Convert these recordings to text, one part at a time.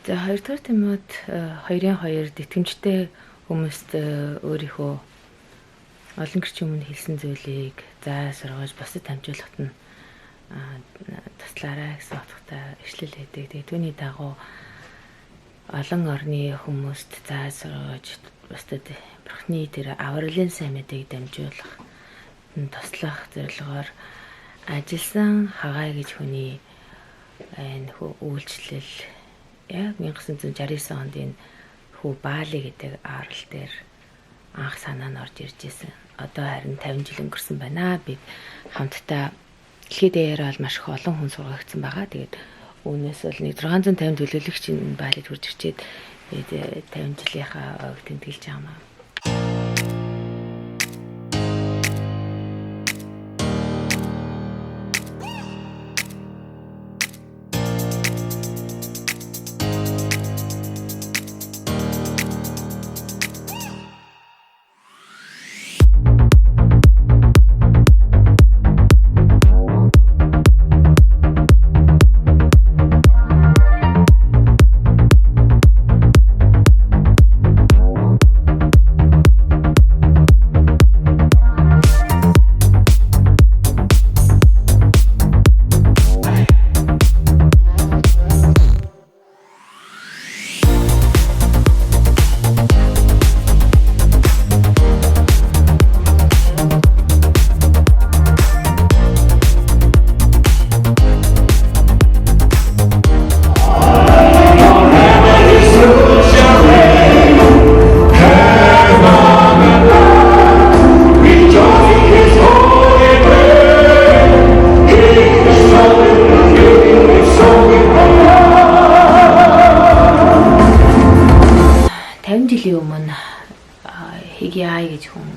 За хоёрдугаар Тимот 2:2 итгэмжтэй хүмүүст өөрийнхөө олон гэрчийн өмнө хэлсэн зүйлийг зайлшруулж бусад хамжуулахад нь туслаарай гэсэн утгатай ишлэл хийдэг. Тэгээ түүний дагуу олон орны хүмүүст зайлшруулж бусдад Бурхны тэр авралын сайн мэдээг дамжуулах туслах зорилгоор ажилласан Хагаа гэж хүний энэ үйлчлэл яг 1969 онд энэ Баали гэдэг арал дээр анх санаа нь орж ирж байсан. Одоо харин 50 жил өнгөрсөн байна. Бид хамтдаа дэлхийд даяараа бол маш их олон хүн сургагдсан байгаа. Тэгээд үүнээс бол 650 төлөөлөгч энэ Баалид хурж ирчээд 50 жилийнхаа ойг тэмдэглэж байгаа юм аа. Хигиай гэж хүн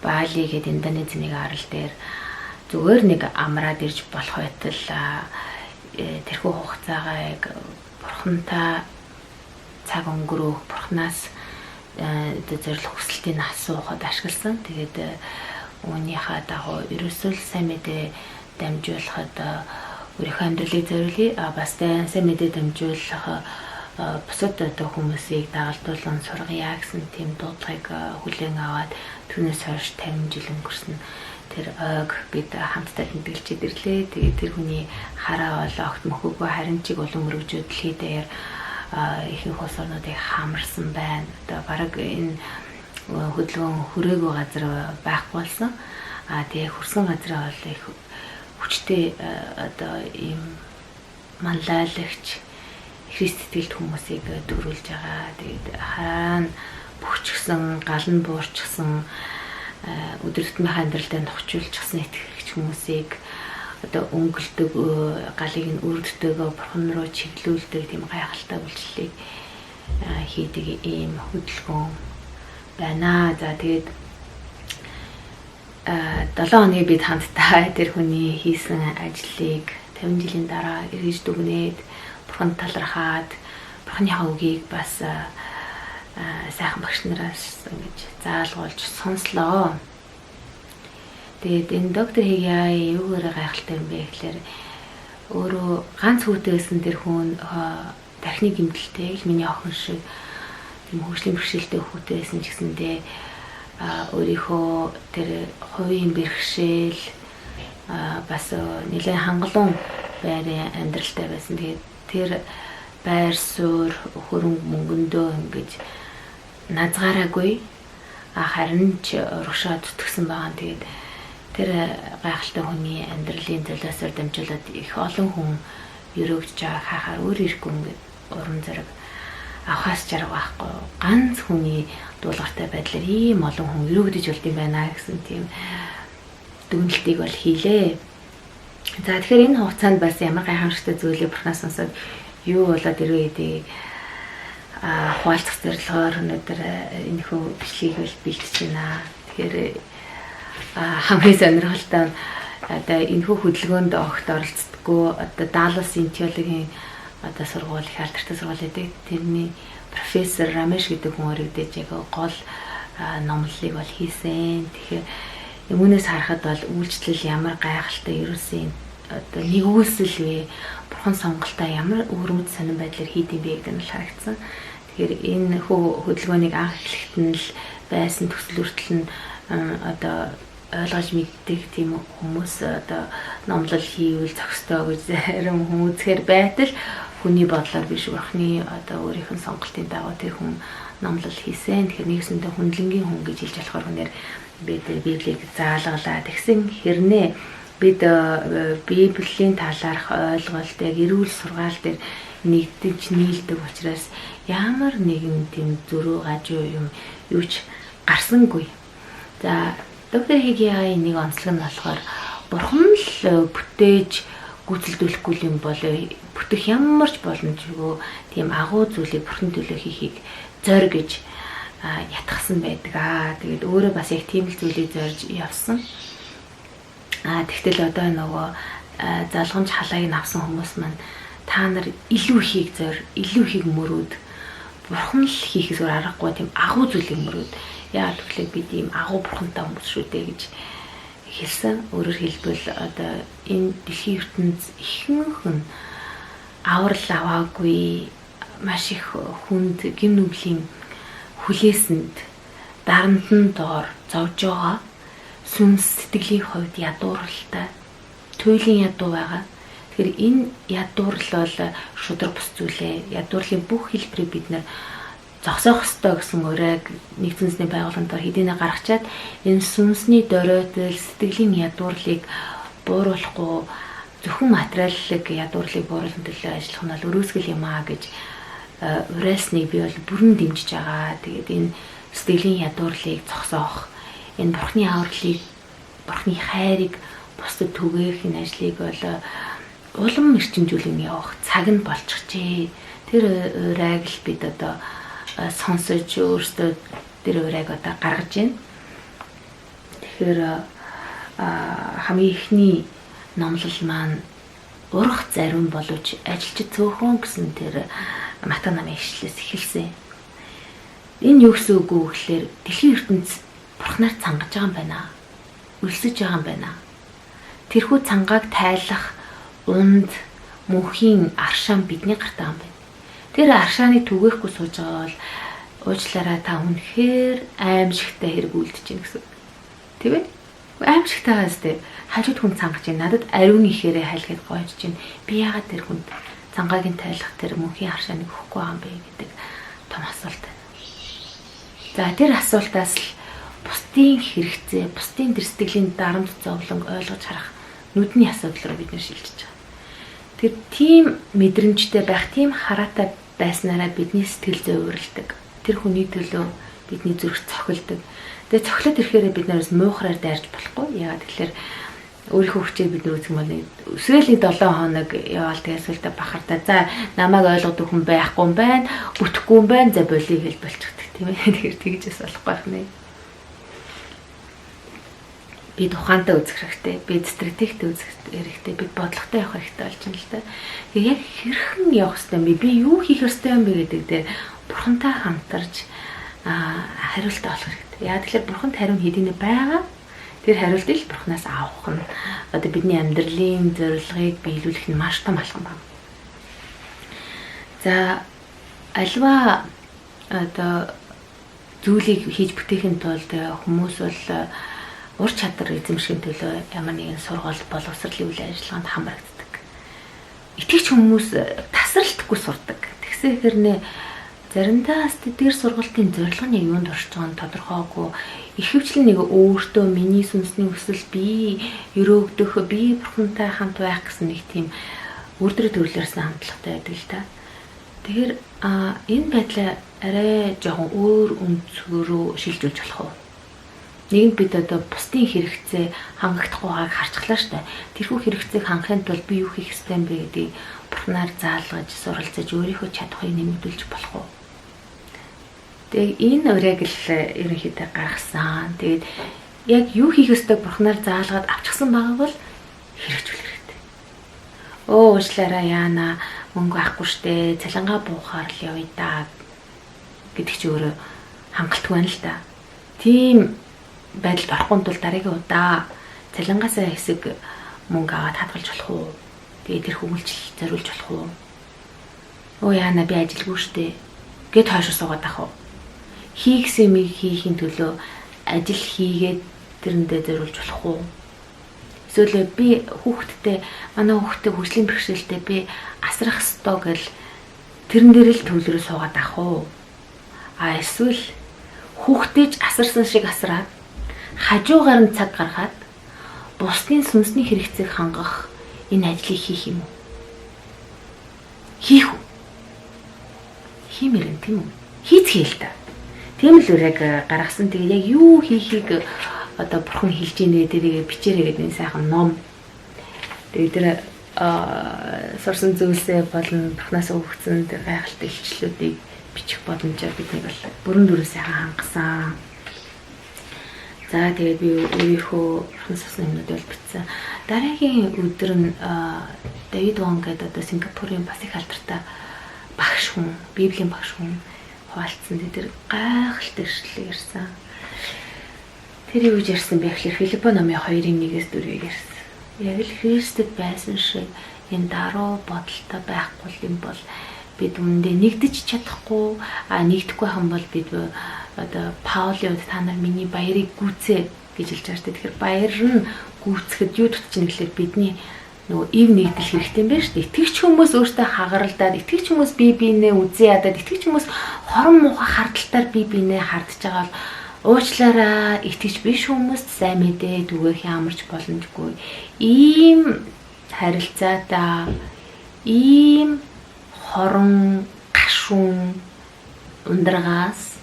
Баали гэдэг Индонезийн нэг арал дээр зүгээр нэг амраад ирж болох байтал тэрхүү хугацаагаа яг бурхантай цаг өнгөрөөх бурхнаас зорилго хүсэлтийг асуухад ашигласан. Тэгээд үүнийхээ дагуу ерөөсөө сайн мэдээ дамжуулахад өөрийнхөө амьдралыг зориулъя. Бас сайн мэдээ дамжуулах бусад хүмүүсийг дагалдуулан сургая гэсэн тийм дуудлагыг хүлээн аваад түүнээс хойш 50 жил өнгөрсөн тэр ойг бид хамтдаа тэмдэглэж ирлээ. Тэгээд тэр хүний хараа бол огт мөхөөгүй харин чиг улам өргөжөөд дэлхийд даяар ихэнх улс орнуудыг хамарсан байна. Одоо бараг энэ хөдөлгөөн хүрээгүй газар байхгүй болсон. Тэгээ хүрсэн газараа бол их хүчтэй одоо ийм манлайлагч Христ итгэлт хүмүүсийг төрүүлж байгаа. Тэгээд хаана бүхчихсэн, гал нь буурчихсан, өдөр тутмынхаа амьдралдаа нохчулчихсан итгэгч хүмүүсийг одоо өнгөлдөг, галыг нь өрддөг, бурхан руу чиглүүлдэг тийм гайхалтай үйлчлэлийг хийдэг ийм хөдөлгөөн байна. За тэгээд 7 хоногийн бид хамтдаа тэр хүний хийсэн ажлыг 50 жилийн дараа эргэж дүгнээд бурхан талархаад бурханыхаа үгийг бас сайхан багш нараас ингэж заалгуулж сонслоо. Тэгээд энэ доктор Хигиай юугаар гайхалтай юм бэ гэхээр өөрөө ганц хүүтэй байсан тэр хүн тархины гэмтэлтэй л миний охин шиг тийм хөгжлийн бэрхшээлтэй хүүтэй байсан ч гэсэндээ өөрийнхөө тэр хувийн бэрхшээл бас нэлээд хангалуун байрын амьдралтай байсан. Тэгээд тэр байр суурь хөрөнгө мөнгөндөө ингэж назгаараагүй харин ч урагшаа зүтгэсэн байгаа. Тэгээд тэр гайхалтай хүний амьдралын золиосоор дамжуулаад их олон хүн өрөөгдөж байгааг хаахаар өөр ирэхгүй ингээд урам зориг авахаас жарга байхгүй. Ганц хүний дуулууртай байдлаар ийм олон хүн өрөөгдөж болд юм байна гэсэн тийм дүгнэлтийг бол хийлээ. За тэгэхээр энэ хугацаанд бас ямар гайхамшигтай зүйлийг бурхнаас сонсоод юу болоод ирвэ гэдэг хуваалцах зорилгоор өнөөдөр энэ хөө бичлэгийг бэлтэж байна. Тэгэхээр хамгийн сонирхолтой нь одоо энэ хөө хөдөлгөөнд огт оролцдоггүй одоо Далласын теологийн одоо сургууль их алдартай сургууль гэдэг тэрний профессор Рамеш гэдэг хүн өргөдөж яг гол номлолыг бол хийсэн. Тэгэхээр Үүнээс харахад бол үйлчлэл ямар гайхалтай ерөөсөө одоо нэгүүлсэл вэ? бурхан сонголтоо ямар өвөрмөц сонирн байдлаар хийдэм бэ гэдэг нь харагдсан. Тэгэхээр энэ хөдөлгөөнийг анх эхлэхэд нь л байсан төсөл хүртэл нь одоо ойлгож мэддэг тийм хүмүүс одоо номлол хийвэл зохистой гэж зарим хүмүүцхээр байтал хүний бодлоор биш бурхны одоо өөрийнх нь сонголтын дагуу тэр хүн номлол хийсэн. Тэгэхээр нэгсэндээ хүндлэнгийн хүн гэж хэлж болохоор хүнээр бид Библийг заалгалаа. Тэгсэн хэрнээ бид Библийн талаарх ойлголт яг эрүүл сургаал дээр нэгдэж нийлдэг учраас ямар нэгэн тийм зөрүү гажуу юм юуч гарсангүй. За доктор Хигиагийн нэг онцлог нь болохоор бурхан л бүтээж гүйцэлдүүлэхгүй юм бол бүтэх ямар ч боломжгүй тийм агуу зүйлийг бурхан төлөө хийхийг зорь гэж ятгсан байдаг. Тэгээд өөрөө бас яг тийм л зүйлийг зорж явсан. Тэгтэл одоо нөгөө залгамж халааг авсан хүмүүс маань та нар илүү ихийг зорь, илүү ихийг мөрөөд бурхан л хийхээс өөр аргагүй тийм агуу зүйлийг мөрөөд яа гэвэл бид ийм агуу бурхантай хүмүүс шүү дээ гэж хэлсэн. Өөрөөр хэлбэл одоо энэ дэлхийн ертөнц ихэнх нь аврал аваагүй маш их хүнд гин нүглийн хүлээсэнд дарамтны доор зовж байгаа сүнс сэтгэлийн хувьд ядууралтай туйлын ядуу байгаа. Тэгэхээр энэ ядуурл бол шудраг бус зүйлээ. Ядуурлын бүх хэлбэрийг бид нэр зогсоох ёстой гэсэн урайг нэгдсэн үндэсний байгууллагын дор хэдийнэ гаргачаад энэ сүнсний доройтол сэтгэлийн ядуурлыг бууруулахгүй зөвхөн материаллык ядуурлыг бууруулах төлөө ажиллах нь бол өрөөсгөл юм аа гэж урайсныг би бол бүрэн дэмжиж байгаа. Тэгээд энэ сэтгэлийн ядуурлыг зогсоох, энэ бурхны авралыг, бурхны хайрыг бусдад түгээх энэ ажлыг бол улам эрчимжүүлэн явах цаг нь болчихжээ. Тэр урайг л бид одоо сонсож өөрсдөө тэр урайг одоо гаргаж байна. Тэгэхээр хамгийн ихний номлол маань урах зариун боловч ажилчид цөөхөн гэсэн тэр Матай намын ишлэлээс эхэлсэн. Энэ юу гэсэн үг вэ гэхээр дэлхийн ертөнц бурхнаар цангаж байгаа юм байна. Өлсөж байгаа юм байна. Тэрхүү цангааг тайлах унд мөнхийн аршаан бидний гартаа юм байна. Тэр аршааныг түгээхгүй сууж байгаа бол уучлаарай та үнэхээр аимшигтай хэрэг үлдэж байна гэсэн. Тэ вэ? Аимшигтайгаас тэ хажууд хүн цангаж байна. Надад ариун ихээрээ хайлгаад гоёж байна. Би яагаад тэр хүнд цангаагийн тайлах тэр мөнхийн аршааныг өгөхгүй байгаа юм бэ гэдэг том асуулт байна. За тэр асуултаас л бусдын хэрэгцээ, бусдын тэр сэтгэлийн дарамт зовлон ойлгож харах нүдний асуудал руу бид нэр шилжиж байгаа. Тэр тийм мэдрэмжтэй байх, тийм хараатай байснараа бидний сэтгэл зүй уурладаг. Тэр хүний төлөө бидний зүрх цохилдог. Тэгээ цохилоод ирэхээр бид нараас муухраар дайрч болохгүй. Яагаад тэгэхээр өөрийнхөө хүчээр бид үзэх юм бол эсвэл 7 хоног яваал тэгээ сүлдө бахардаа за намайг ойлгодог хүн байхгүй юм байна, бүтэхгүй юм байна, за болиё гэж болчихдаг тийм ээ. Тэгэхээр тэгжээс болохгүй байх нэ. Бид ухаантай үзэх хэрэгтэй, бид стратегтэй үзэх хэрэгтэй, бид бодлоготой явах хэрэгтэй болж байна л да. Тэгээ яг хэрхэн явах хэрэгтэй юм бэ? Би юу хийх хэрэгтэй юм бэ гэдэг дээр бурхантай хамтарч хариултаа олох хэрэгтэй. Яа тэгэхээр бурханд хариу хэдийнэ байгаа. Тэр хариултыг л бурхнаас авах нь одоо бидний амьдралын зорилгыг биелүүлэх нь маш том алхам байна. За альва одоо зүйлийг хийж бүтээхин тулд хүмүүс бол ур чадвар эзэмшихийн төлөө ямар нэгэн сургалт боловсролын үйл ажиллагаанд хамрагддаг. Итгэж хүмүүс тасралтгүй сурдаг. Тэгсэн хэрнээ заримдаа тэр сургалтын зорилго нь юунд орж байгаа нь тодорхойгүй. Ихэвчлэн нэг өөртөө миний сүнсний хүсэл би өрөөгдөх, би бурхантай хамт байх гэсэн нэг тийм үрдэр төрлөөсөн хандлагатай байдаг л та. Тэгэхээр энэ байдлаа арай жоохон өөр өнцгөрөө шилжүүлж болох уу? Нэгэнд бид одоо бусдын хэрэгцээ хангагдахгүй байгааг харчихлаа штэ. Тэрхүү хэрэгцээг хангахын тулд би юу хийх ёстой юм бэ гэдгийг бурхнаар заалгаж, суралцаж өөрийнхөө чадхыг нэмэгдүүлж болох уу? Тэгээ энэ урайг л ерөнхийдөө гаргасан. Тэгээд яг юу хийх ёстойг бурхнаар заалгаад авчихсан байгаа бол хэрэгжүүлэх хэрэгтэй. Уучлаарай яана мөнгө авахгүй штэ, цалингаа буухаар л явъя да гэдэг чи өөрөө хангалтгүй байна л да. Тийм байдалд орохгүй тул дараагийн удаа цалингаасаа хэсэг мөнгө аваад хадгалж болох уу? Тэгээд тэр хүмүүлжил зориулж болох уу? Оо яана би ажилгүй штэ гэд хойшоо суугаад ах уу? Хийгсэн юм хийхийн төлөө ажил хийгээд тэрэндээ зориулж болох уу? Эсвэл би манай хүүхдэд хөгжлийн бэрхшээлтэй би асрах ёстой гэл тэрэн дээр л төвлөрөө суугаад ах уу? Эсвэл хүүхдээж асарсан шиг асраад хажуугаар нь цаг гаргаад бусдын сүнсний хэрэгцээг хангах энэ ажлыг хийх юм уу? Хийх үү? Хиймэрэн тийм үү? Хийцгээе л та. Тийм л үрэг гаргасан. Тэгээ яг юу хийхийг одоо бурхан хэлж ийнэ тэрийг бичээрэй гэдэг энэ сайхан ном. Тэгээ тэр сурсан зүйлсээ болон бурхнаас өгсөн тэр гайхалтай илчлэлүүдийг бичих боломжоор бидний бол бүрэн дүрээ сайхан хангасан. За тэгээд би өөрийнхөө бурхнаас авсан юмнууд бол бичсэн. Дараагийн өдөр нь Давид Вон гэдэг одоо Сингапурын бас их алдартай багш хүн, Библийн багш хүн хуваалцсан. Тэр гайхалтай ишлэл ярьсан. Тэр юу гэж ярьсан бэ гэхээр Филиппо номын 2:1-4 ярьсан. Яг л Христэд байсан шиг энэ даруй бодолтой байхгүй юм бол бид үүндээ нэгдэж чадахгүй, нэгдэхгүй хам бол бид одоо Паулийн үед та нар миний баярыг гүйцээ гэж хэлж байгаа шүү дээ. Тэгэхээр баяр нь гүйцэхэд юу тутчихна гэхээр бидний нөгөө ив нэгдэл хэрэгтэй юм байна шүү дээ. Итгэгч хүмүүс өөртөө хагаралдаад, итгэгч хүмүүс бие биенээ үзээ ядаад, итгэгч хүмүүс хорон муухай хардталтаар бие биенээ хардж байгаа бол уучлаарай, итгэж биш хүмүүст сайн мэдээ түгээх ямарч боломжгүй. Ийм харилцаатай, ийм хорон гашуун ундрагаас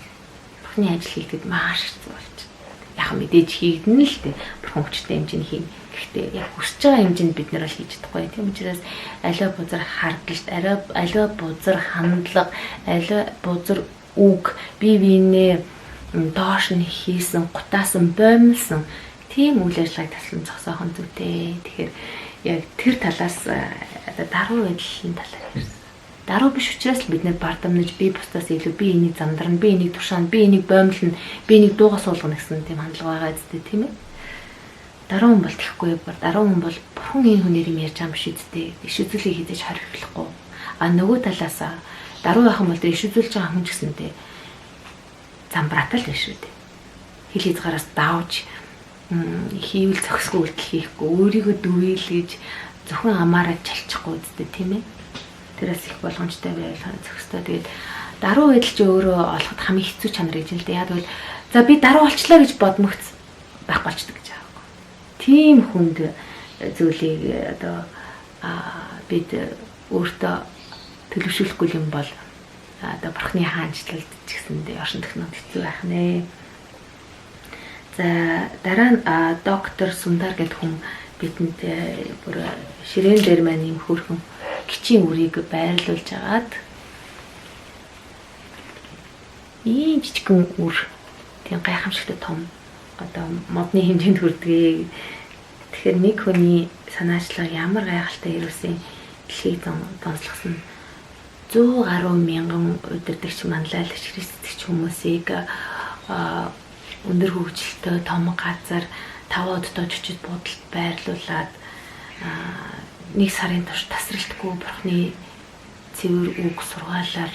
бурхны ажил хийхэд маш хэцүү болж байна. Яг мэдээж хийгдэн л дээ. Бурхан хүчтэй хэмжээний хийн. Гэхдээ яг хүсэж байгаа хэмжээнд бид нар л хийж чадахгүй. Тийм учраас аливаа бузар хардлагт, аливаа бузар хандлага, аливаа бузар үг бие биенээ доош нь хийсэн, гутаасан, боомлсон тийм үйл ажиллагааг таслан зогсоохон зүйтэй. Тэгэхээр яг тэр талаас даруй байдлын талаар ярьсан. Даруй биш учраас л бид нэр бардамнаж би бусдаас илүү би энийг зандарна, би энийг тушаана, би энийг боомлно, би энийг дуугаас суулгана гэсэн тийм хандлага байгаа зү тийм ээ. Даруй хүн бол тэхгүй, даруй хүн бол бурхан энэ хүнээр юм ярьж байгаа юм биш үстэй. Иш үзүүлгийг хийж хоригдлохгүй. Нөгөө талаас даруй ахын бол иш үзүүлж байгаа хүн ч гэсэнтэй замбраатал биш үү дээ. Хил хязгаараас давж хийвэл зохисгүй үйлдэл хийхгүй, өөрийгөө дүйлгэж зөвхөн амаараа чалчихгүй үстэй тийм ээ. Тэрээс их болгоомжтой байвал зохистой. Тэгээд даруй байдал чи өөрөө олоход хамгийн хэцүү чанар гэж л дээ. Яг бол за би даруй болчлаа гэж бодмогц байх болчдөг гэж байгаа. Тийм хүнд зүйлийг одоо бид өөртөө төлөвшүүлэхгүй юм бол одоо бурхны хаанчлалд ч гэсэндээ оршин технологи хэцүү байх нэ. За дараа нь доктор Сундар гэдэг хүн бидэнд бүр ширээн дээр маань юм хөөрхөн гिचийн үрийг байрлуулж агаад ийм жижигхэн үр тийм гайхамшигтай том одоо модны хэмжээнд хүрдэг. Тэгэхээр нэг хүний санаачлал ямар гайхалтай ирүүлсэн дэлхийг донслогсон 100 гаруй мянган удирдагч манлайлагч христч хүмүүсийг өндөр хөгжилтэй том газар 5 удаа чичид буудалд байрлуулад 1 сарын турш тасралтгүй бурхны цэвэр үг сургаалаар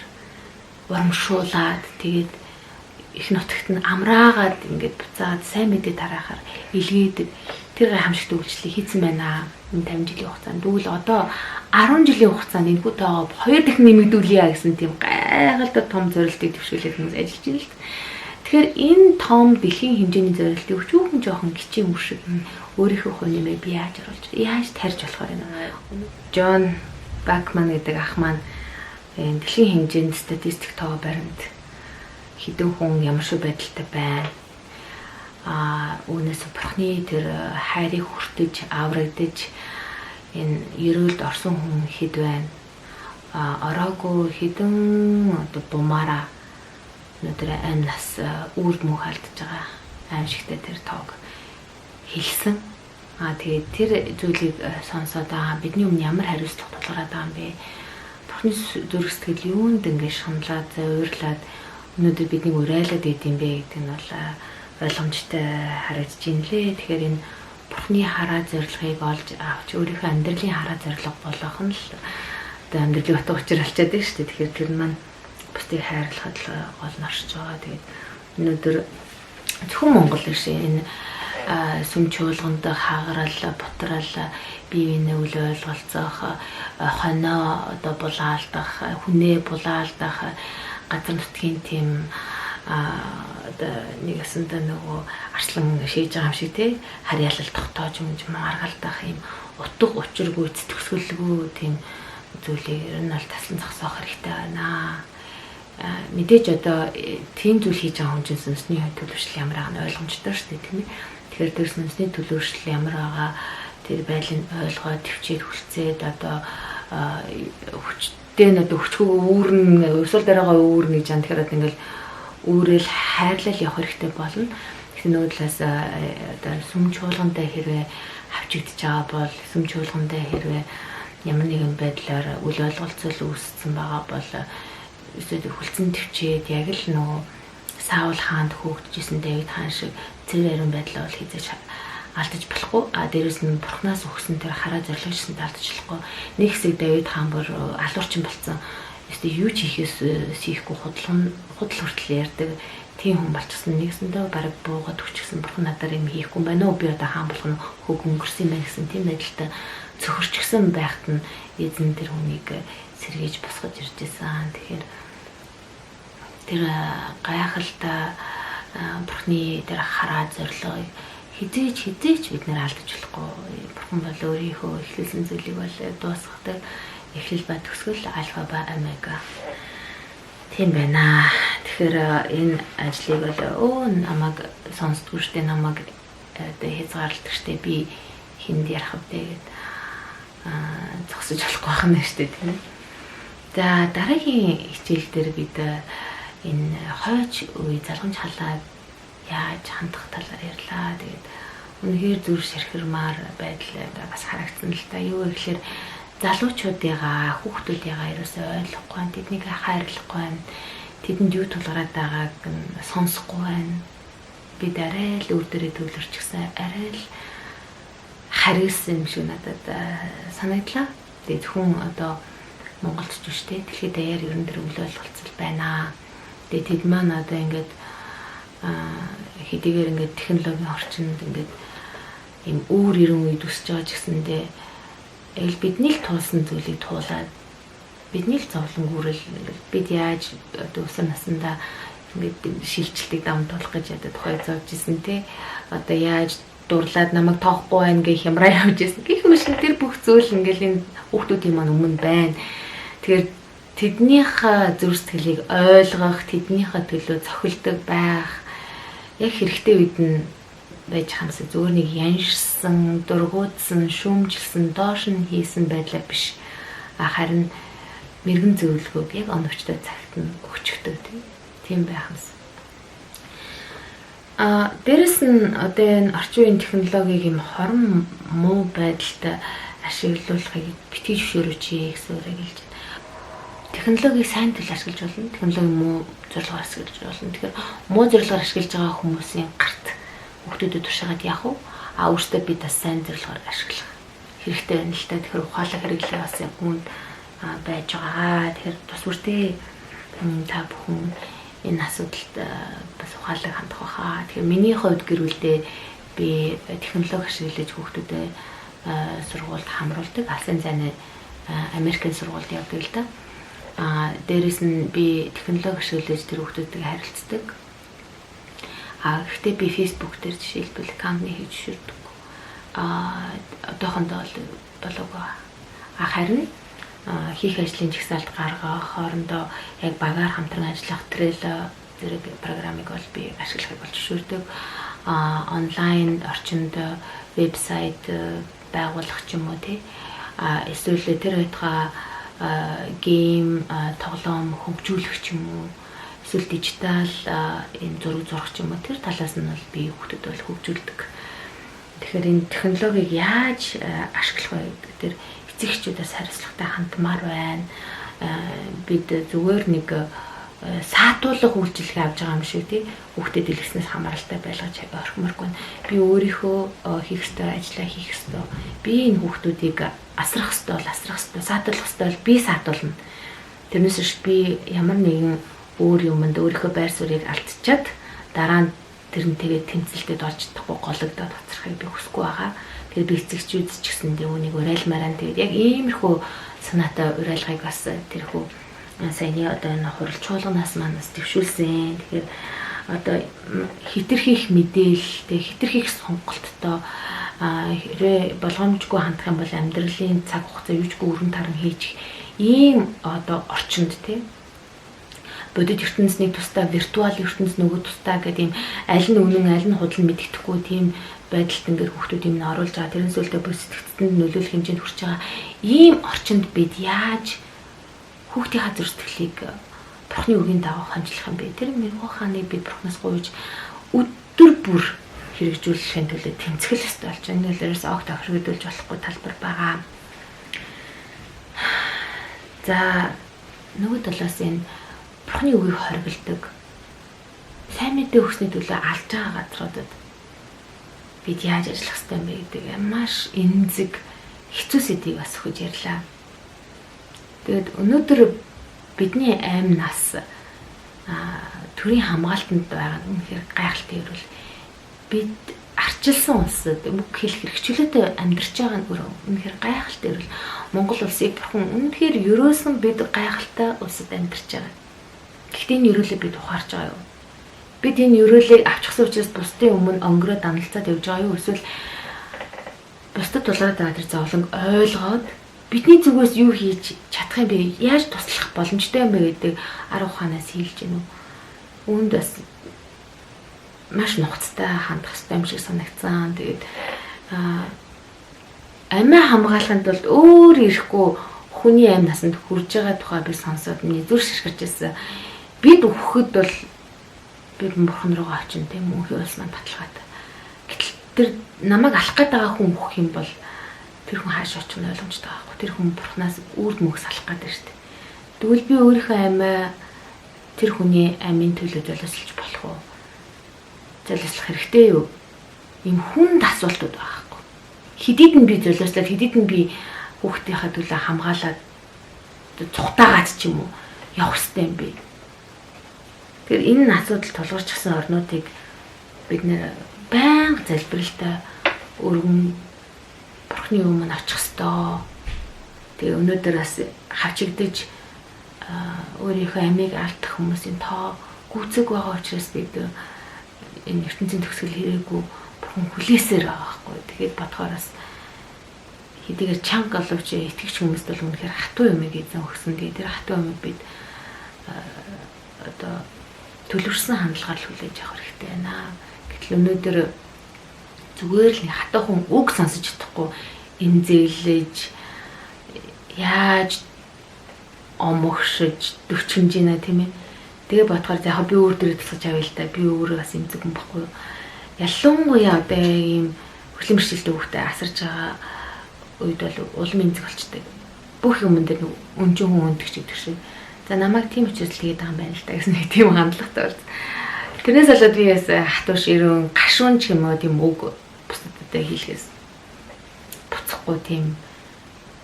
урамшуулад тэгээд их нутагт нь амраагаад ингээд буцаад сайн мэдээ тараахаар илгээдэг тэр гайхамшигт үйлчлэлийг хийсэн байна. Энэ 50 жилийн хугацаанд дүүл одоо 10 жилийн хугацаанд энэ хүүтэйгээ 2 дахин нэмэгдүүлье гэсэн тийм гайхалтай том зорилтыг төвшүүлээд хүмүүс ажиллаж байна л. Тэгэхээр энэ том дэлхийн хэмжээний зорилтыг өчүүхэн жоохон гिचийн үр шиг өөрийнхөө хувь нэмээ бий яаж оруулж яаж тарьж болохоор юм. Джон Бакман гэдэг ах маань энэ дэлхийн хэмжээнд статистик тоо баримт хэдэн хүн ямар шиг байдалтай байна. Үүнээс бурхны тэр хайрыг хүртэж аврагдаж энэ ерөөлд орсон хүн хэд байна. Ороогүй хэдэн одоо бумаараа өнөөдөр амнаас үрд мөнх алдж байгаа аимшигтай тэр тоог хэлсэн. Тэгээд тэр зүйлийг сонсоод бидний өмнө ямар хариуцлага тулгараад байгаа юм бэ? Бурхны зүрх сэтгэл юунд ингэ шунлаад зовирлаад өнөөдөр биднийг урайлаад идэм бэ гэдэг нь бол ойлгомжтой харагдаж байна лээ. Тэгэхээр энэ бурхны хараа зорилгыг олж авч өөрийнхөө амьдралын хараа зорилго болгох нь л одоо амьдралын утга учир болчиход байна шүү дээ. Тэгэхээр тэр маань бусдыг хайрлахад л гол нь оршиж байгаа. Тэгээд өнөөдөр зөвхөн Монгол биш энэ сүм чуулганд хаагарал, бутрал, бие биенээ үл ойлголцох, хоноо одоо булаалдах, хүнээ булаалдах, газар нутгийн тийм одоо нэгэсэндээ нөгөө арслан шийж байгаа юм шиг тий харьяалал тогтоож юмж маргалдах юм утга учиргүй зэтгсгэлгүй тийм зүйлийг ер нь бол таслан зогсоох хэрэгтэй байна. Мэдээж одоо тийм зүйл хийж байгаа хүн чинь сүнсний төлөвшил ямар байгааг нь ойлгомжтой шүү дээ тийм ээ. Тэгэхээр тэр сүнсний төлөвшил ямар байгаа тэр байдлыг ойлгоод төвчээд хүлцээд одоо хүчтэй нь одоо хүчгүй үүрэн өсвөл дээр байгаа үүрэн гэж яан тэгэхээр ингээл өөрөөл хайрлал явах хэрэгтэй болно. Тэгэхээр нөгөө талаас одоо сүм чуулгандаа хэрвээ хавчигдж байгаа бол сүм чуулгандаа хэрвээ ямар нэгэн байдлаар үл ойлголцол үүссэн байгаа бол эсвэл хүлцэн төвчээд яг л нөгөө Саул хаанд хөөгдөжсэн Давид хаан шиг цэвэр ариун байдлаа бол хийж алдаж болохгүй. Дээрээс нь бурхнаас өгсөн тэр хараа зорилгожсэн алдаж болохгүй. Нэг хэсэг Давид хаан бүр алуурчин болсон. Эсвэл юу ч хийхгүй худал хүртэл ярьдаг тийм хүн болчихсон. Нэгсэндээ бараг буугаад өчгсөн бурхан надаар юм хийхгүй юм байна уу? Би одоо хаан болох нь хөг өнгөрсөн юм байна гэсэн тийм байдалтай цөхөрчгсөн байхад нь эзэн тэр хүнийг сэргийж босгож ирж байсан. Тэгэхээр тэр гайхалтай бурхны тэр хараа зорилгыг хизээч бид нэр алдаж болохгүй. Бурхан бол өөрийнхөө эхлүүлсэн зүйлийг бол дуусгадаг. Эхлэл ба төгсгөл альфа ба омега. Тийм байна. Тэгэхээр энэ ажлыг бол намайг сонсдгүй штэ намайг одоо хязгаарладаг штэ би хинд ярих вэ гэд зогсож болохгүй байна штэ тийм ээ. За дараагийн хичээл дээр бид энэ хойч үе залгамж халаа яаж хандах талаар ярьлаа. Тэгээд үнэхээр зүр ширхэрмаар байдал бас харагдсан л та. Юу гэхээр залуучуудыгаа, хүүхдүүдийгаа ерөөсөй ойлгохгүй байна. Тэднийг хайрлахгүй байна. Тэдэнд юу тулгараад байгааг нь сонсохгүй байна. Бид арай л өөр дөрөө төвлөрчихсэн. Арай л хариусан юм шиг надад санагдлаа. Тэгээд хүн одоо Монголч биш те дэлхийд даяар ерөн тэр үл ойлголцол байна. Тэгээд тэд маань одоо ингээд хэдийгээр ингээд технологийн орчинд ингээд ийм өөр ирэн үед үсэж байгаа ч гэсэндээ яг бидний л туулсан зүйлийг туулаад бидний л зовлонгүүрэл бид яаж одоо өсөр насндаа ингээд шилжилтийг даван туулах гэж одоо тухай зовж исэн те одоо яаж дурлаад намайг тоохгүй байна гэх хямраа явж исэн гэх юм шиг тэр бүх зүйл ингээд энэ хүүхдүүдийн маань өмнө байна. Тэгэхээр тэднийх зүрх сэтгэлийг ойлгох, тэднийхээ төлөө цохилдог байх яг хэрэгтэй үед нь байж хамсаа зөвөр нэг яншсан, дургуутсан, шүүмжилсэн, доош нь хийсэн байдлаа биш. Харин мэрэгэн зөвлөгөөг яг оновчтой цагт нь өгчөгдөв тийм байх юмсан. Дээрэс нь одоо энэ орчин үеийн технологиг юм хорон муу байдалд ашиглуулахыг битгий зөвшөөрөөч гэсэн үг хэлж байна. Технологиг сайн төл ашиглаж болно. Технологи муу зорилгоор ашиглаж болно. Тэгэхээр муу зорилгоор ашиглаж байгаа хүмүүсийн гарт хүүхдүүдэд туршаад яах вэ? Өөртөө бид бас сайн зорилгоор ашиглах хэрэгтэй байна л та. Тэгэхээр ухаалаг хэрэглээ бас гүнд байж байгаа. Тэгэхээр бас үртэй та бүхэн энэ асуудалд бас ухаалаг хандах байхаа. Тэгэхээр миний хувьд гэрүүлдээ би технологи ашиглаж хүүхдүүдэд сургуульд хамруулдаг. Алсын зайны Америкийн сургуульд явдаг л да. Дээрэс нь би технологи ашиглаж тэр хүүхдүүдтэй харилцдаг. Гэхдээ би Facebook дээр жишээлбэл аккаунт хийж ширдэг. Одоохондоо болоогүй. Харин хийх ажлын жагсаалд гаргах хоорондоо яг багаар хамтран ажиллах Trello зэрэг програмыг бол би ашиглахыг болж шүрдэг. Онлайн орчинд вебсайт байгуулах ч юм уу тий. Эсвэл тэр байтугай гейм тоглоом хөгжүүлэх ч юм уу. Эсвэл дижитал энэ зураг зурах ч юм уу. Тэр талаас нь бол би хүүхдэд бол хөгжүүлдэг. Тэгэхээр энэ технологиг яаж ашиглах вэ гэдэг тэр эцэг эхчүүдээс хариуцлагатай хандмаар байна. Бид зүгээр нэг саатуулах үйлчлэг авч байгаа юм шиг тий. Хүүхдэд дэлгэснээс хамааралтай байлгаж орхиморгүй. Би өөрийнхөө хийх ёстой ажлаа хийх ёстой. Би энэ хүүхдүүдийг асрах ёстой бол асрах ёстой, саатуулах ёстой бол би саатуулна. Тэрнээс биш би ямар нэгэн өөр юмд өөрийнхөө байр суурийг алдчихад дараа нь тэр нь тэгээд тэмцэлтэд орж чадахгүй гологдоод хоцрохыг би хүсэхгүй байгаа. Тэгээд би эцэгчүүд ч гэсэндээ үүнийг урайлмаараа тэгээд яг иймэрхүү санаатай урайлгыг бас тэрхүү саяны одоо энэ хурал чуулганаас манаас төвшүүлсэн. Тэгэхээр одоо хитрхийх мэдээлэл, хитрхийх сонголттой хэрэг болгоомжгүй хандах юм бол амьдралын цаг хугацаа юужгүй өрн таран хийж ийм одоо орчинд тийм бодит ертөнцийн тусдаа виртуал ертөнц нөгөө тусдаа гэдэг ийм аль нь үнэн аль нь худал мэддэхгүй тийм байдалд ингээд хүүхдүүд юм оруулж байгаа. Тэрнээс үлдээ бүр сэтгцэнд нөлөөлөх хэмжээнд хүрч байгаа. Ийм орчинд бид яаж хүүхдийн зүрх сэтгэлийг Бурхны үгийн дагуу хандлах юм бэ? Тэр мэрэгүү хааныг бид Бурхнаас гуйж өдөр бүр хэрэгжүүлэхийн төлөө тэмцэх ёстой болж байна. Нэлээрээс огт тохирогдуулж болохгүй талбар байгаа. За нөгөө талаас энэ Бурхны үгийг хоригддаг сайн мэдээ өгсөний төлөө алж байгаа газруудад бид яаж ажиллах ёстой юм бэ гэдэг маш эмзэг хэцүү сэдвийг бас өгч ярьлаа. Тэгэд өнөөдөр бидний амь нас төрийн хамгаалтанд байгаа нь үнэхээр гайхалтай ирвэл бид арчилсан улсад үг хэлэх хэрэгчлөөтэй амьдарч байгаа нь үнэхээр гайхалтай ирвэл Монгол улсыг Бурхан үнэхээр ерөөсөн бид гайхалтай улсад амьдарч байгаа. Гэхдээ энэ ерөөлөө бид ухаарч байгаа юу? Бид энэ ерөөлийг авчихсан учраас бусдын өмнө өнгөрөө даналцаад явж байгаа юу? Эсвэл бусдад тулгараад байгаа тэр зовлон ойлгоод бидний зүгээс юу хийж чадах юм бэ? Яаж туслах боломжтой юм бэ гэдэг арга ухаанаас хэлж гинүү. Үүнд бас маш нухацтай хандах хэрэгтэй юм шиг санагцсан. Тэгээд амиа хамгаалахын тулд өөр ирэхгүй хүний амь насанд хүрж байгаа тухай би сонсоод миний зүрх ширхэж ирсэн. Бид өгөхөд бол би Бурхан руугаа очино тийм үнхий улс маань баталгаатай. Гэтэл тэр намайг алах гээд байгаа хүн өгөх юм бол тэр хүн хааш очих нь ойлгомжтой байхгүй. Тэр хүн Бурханаас үрд мөхс алах гэдэг шүү дээ. Тэгвэл би өөрийнхөө амиа тэр хүний амийн төлөө золиослж болох уу? Золиослох хэрэгтэй юу? Ийм хүнд асуултууд байхгүй. Хэдийд нь би золиослоод хэдийд нь би хүүхдийнхаа төлөө хамгаалаад цухтаагаад ч юм уу явах хэрэгтэй юм бэ? Тэгэхээр энэ асуудал тулгарчихсан орнуудыг бид нэр байнга залбиралтай өргөн Бурхны өмнө очих ёстой. Тэгээ өнөөдөр бас хавчигдаж өөрийнхөө амийг алдах хүмүүсийн тоо гүцэг байгаа учраас бид энэ ертөнцийн төгсгөл хэрэггүй Бурхан хүлээсээр байгаа байхгүй. Тэгээд бодохоор бас хэдийгээр чанга оловч итгэгч хүмүүст бол үнэхээр хатуу юм эзэн өгсөн. Тэгээд тэр хатуу юмыг бид одоо төлөвшсөн хандлагаар хүлээж авах хэрэгтэй байна. Гэтэл өнөөдөр зүгээр л хатуу хүн үг сонсож чадахгүй эмзэглэж яаж омогшиж дөвчмж ийна тийм ээ. Тэгээ бодохоор яг би өөр дөрөв тусгаж авъя л да. Би өөрөө бас эмзэг юм баггүй. Ялангуяа одоо ийм хөлийн бэрхшээлтэй хүүхдээ асарж байгаа үед бол улам эмзэг болчтой. Бүх юмд дээр өнжин хүн өндөгч гэдэг шиг. За намайг тийм учраас л хийгээд байгаа юм байна л да гэсэн нэг тийм хандлагатай байна. Тэрнээс болоод би бас хатуу ширүүн гашуун ч юм уу тийм үг бусдад хийлгээс буцахгүй тийм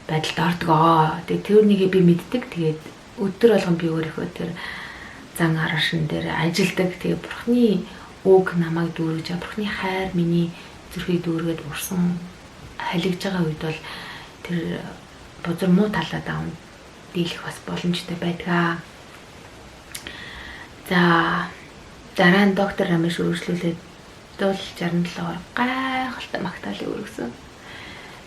байдалд ордгоо. Тэгээ тэрнийг би мэддэг. Тэгээд өдөр болгон би өөрийнхөө тэр зан арашин дээр ажилдаг. Тэгээ Бурхны үг намайг дүүргэж, Бурхны хайр миний зүрхийг дүүргээд урсан халигж байгаа үед бол тэр бузар муу талаа даун дийлэх бас боломжтой байдгаа. За дараа нь доктор Рамеш үргэлжлүүлээд дул 67-оор гайхалтай магтаалыг өргөсөн.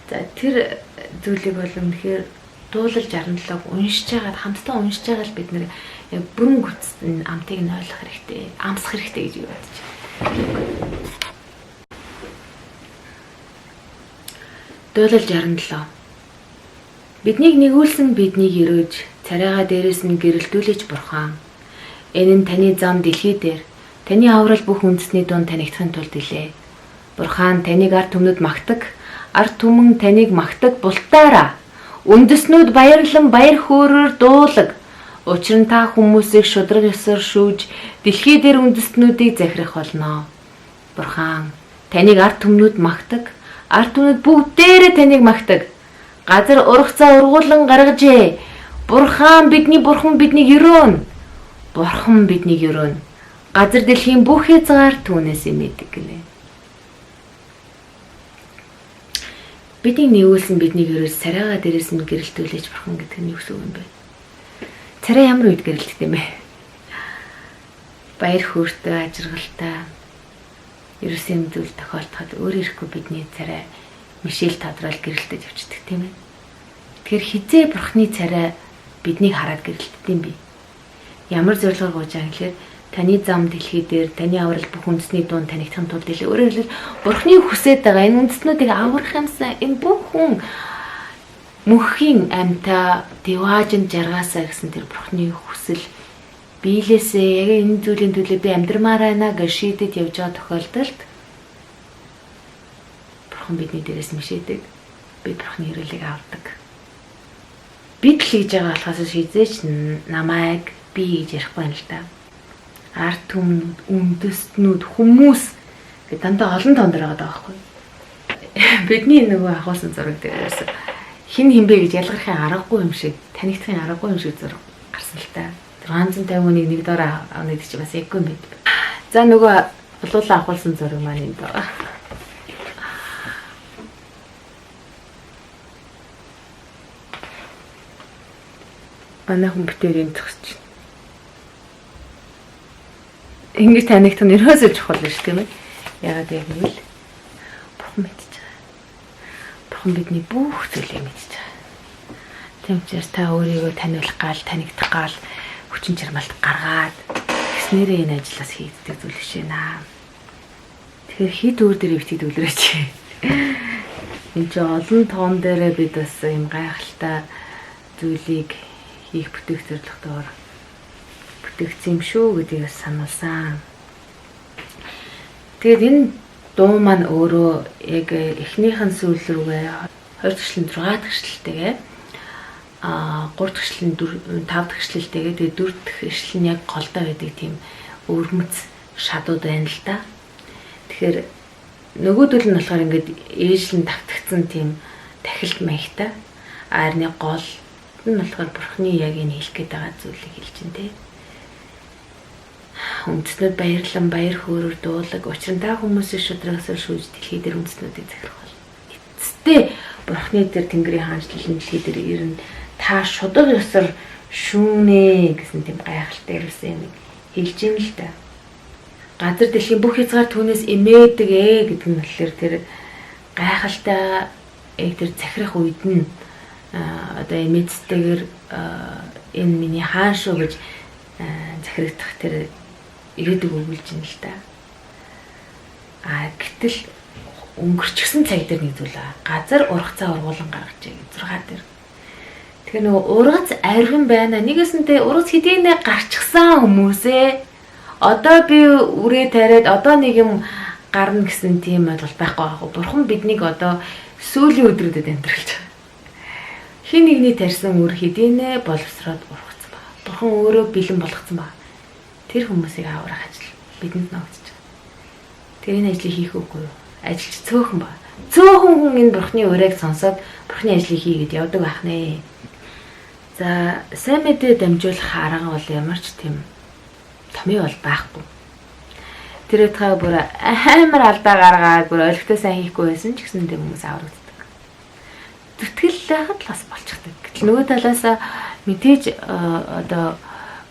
За тэр зүйлийг бол үнэхээр дуулал 67-г уншиж байгаад хамтдаа уншиж байгаа л бид нэр яг бүрэн гүцэн амтыг нь ойлгох хэрэгтэй, амсах хэрэгтэй гэж бодож байна. Дуулал 67. Биднийг нэгүүлсэн биднийг өрөөж, царайгаа дээрээс нь гэрэлтүүлж Бурхан. Энэ нь таны зам дэлхий дээр, таны аврал бүх үндэсний дунд танигдахын тулд илээ. Бурхан таныг ард түмнүүд магтаг, ард түмэн таныг магтаг бултаараа. Үндэснүүд баярлан баяр хөөрөөр дуулаг. Учир нь та хүмүүсийг шудраг ёсоор шүүж дэлхий дээр үндэстнүүдийг захирах болно. Бурхан таныг ард түмнүүд магтаг. Ард түмнүүд бүгдээрээ таныг магтаг. Газар ургацаа ургуулan гаргажээ. Бурхан бидний бурхан биднийг өрөөнө. Бурхан биднийг өрөөнө. Газар дэлхийн бүх хязгаар түүнээс имэдэг гинэ. Бидний нэгүүлсэн биднийг өрөөс царайгаа дээрээс нь гэрэлтүүлж бурхан гэдэг нь юу гэсэн үг юм бэ? Царай ямар үед гэрэлтдэг юм бэ? Баяр хөөртэй, ажиргалтай ерөөсөн зүйл тохиолдоход өөр ирэхгүй бидний царай мишэл тодорол гэрэлтэж явчихдаг тийм ээ. Тэгэхээр хизээ бурхны царай биднийг хараад гэрэлтдэг юм бэ? Ямар зорилгоор гуйж байгаа гэхээр таны зам дэлхий дээр таны аврал бүх үндэсний дунд танигдахын тулд илүү өөрөөр хэлбэл бурхны хүсэж байгаа энэ үндэстнүүдийг аврах юмсан энэ бүх хүн мөнхийн амьтаа диваажин жаргаасаа гэсэн тэр бурхны хүсэл биелээсээ яг энэ зүйлийн төлөө би амьдрмаар байна гэж шийдэд явж байгаа тохиолдолд бурхан бидний дээрээс мишээдэг. Бид бурхны хэрэглийг авдаг. Бид л хийж байгаа болохоос шийдэж намайг би гэж ярихгүй юм л да. Ард түмнүүд, үндэстнүүд, хүмүүс гэдэг дандаа олон тоонд байгаа байхгүй. Бидний нөгөө ахуулсан зураг дээрээс хин хинбэ гэж ялгархын аргагүй юм шиг, танигдахын аргагүй юм шиг зураг гарсан л та. 650-ыг нэг доор авах гэдэг чи бас яггүй юм байд. За нөгөө улуулаа ахуулсан зураг маань энд байгаа. Манай хүн битэрийн төгсч. Ингэж танигдах нь ерөөсөө чухал биш тийм ээ. Ягаад гэвэл бурхан мэдчихэж байгаа. Бурхан бидний бүх зүйлийг мэдчихэж байгаа. Тийм учраас та өөрийгөө таниулах гал, танигдах гал хүчин чармайлт гаргаад гэснээрээ энэ ажлаас хийгддэг зүйл биш ээ. Тэгэхээр хит өөр дээр битгий дүүлрээч. Энд чинь олон тоон дээрээ бид бас юм гайхалтай зүйлийг хийх бүтээх зорилготойгоор бүтээгдсэн юм шүү гэдгийг сануулсан. Тэгээд энэ дуу маань өөрөө яг эхнийхэн сүүл рүүгээ 20 гişлэн 6 гişлэлтэйгээ 3 гişлэн 5 гişлэлтэйгээ тэгээд 4 гişл нь яг голдоо байдаг тийм өвөрмөц шадууд байна л да. Тэгэхээр нөгөөдөл нь болохоор ингээд ээжлэн тавтагдсан тийм тахилт маягтай. Арны гол нь болохоор бурхны яг энэ хэлэх гээд байгаа зүйлийг хэлж байна те. Үндэстнүүд баярлан баяр хөөрөөр дуулаг учир нь та хүмүүсийн шудрагсаар шүүж дэлхий дээр үндэстнүүдийг захирах бол. Эцэстээ бурхны дээр тэнгэрийн хаанчлалын дэлхий дээр ирнэ. Та шудраг ёсоор шүүнэ гэсэн тийм гайхалтай ирсэн юм хэлж юм л да. Газар дэлхийн бүх хязгаар түүнээс эмээдэг гэдэг нь болохоор тэр гайхалтай тэр захирах үед нь одоо эмээдтэйгээр энэ миний хаан шүү гэж захирагдах тэр ирээдүг өгүүлж юм л да. Гэтэл өнгөрчихсөн цаг дээр нэг зүйл аа. Газар ургацаа ургуулan гаргажээ гэж 6 дээр. Тэгэхээр нөгөө ургац арвин байна. Нэгээсэнтэй ургац хэдийнэ гарчихсан хүмүүсээ одоо би үрээ тариад одоо нэг юм гарна гэсэн тийм ойлголт байхгүй байгаа. Бурхан биднийг одоо сүүлийн өдрүүдэд амьдруулж байгаа. Хин нэгний тарьсан үр хэдийнэ боловсроод ургацсан байна. Бурхан өөрөө бэлэн болгоцсон байна. Тэр хүмүүсийг аврах ажил бидэнд ногдож байгаа. Тэр энэ ажлыг хийх үгүй юу? Ажилч цөөхөн байна. Цөөхөн хүн энэ бурхны урайг сонсоод бурхны ажлыг хийгээд явдаг байх нэ. За сайн мэдээ дамжуулах арга бол ямар ч тийм томьёо бол байхгүй. Тэр утгаа бүр амар алдаа гаргаад бүр ойлгохтой сайн хийхгүй байсан ч гэсэн тийм хүмүүс аврагддаг. Зүтгэл байхад л бас болчихдаг. Гэтэл нөгөө талаас мэдээж одоо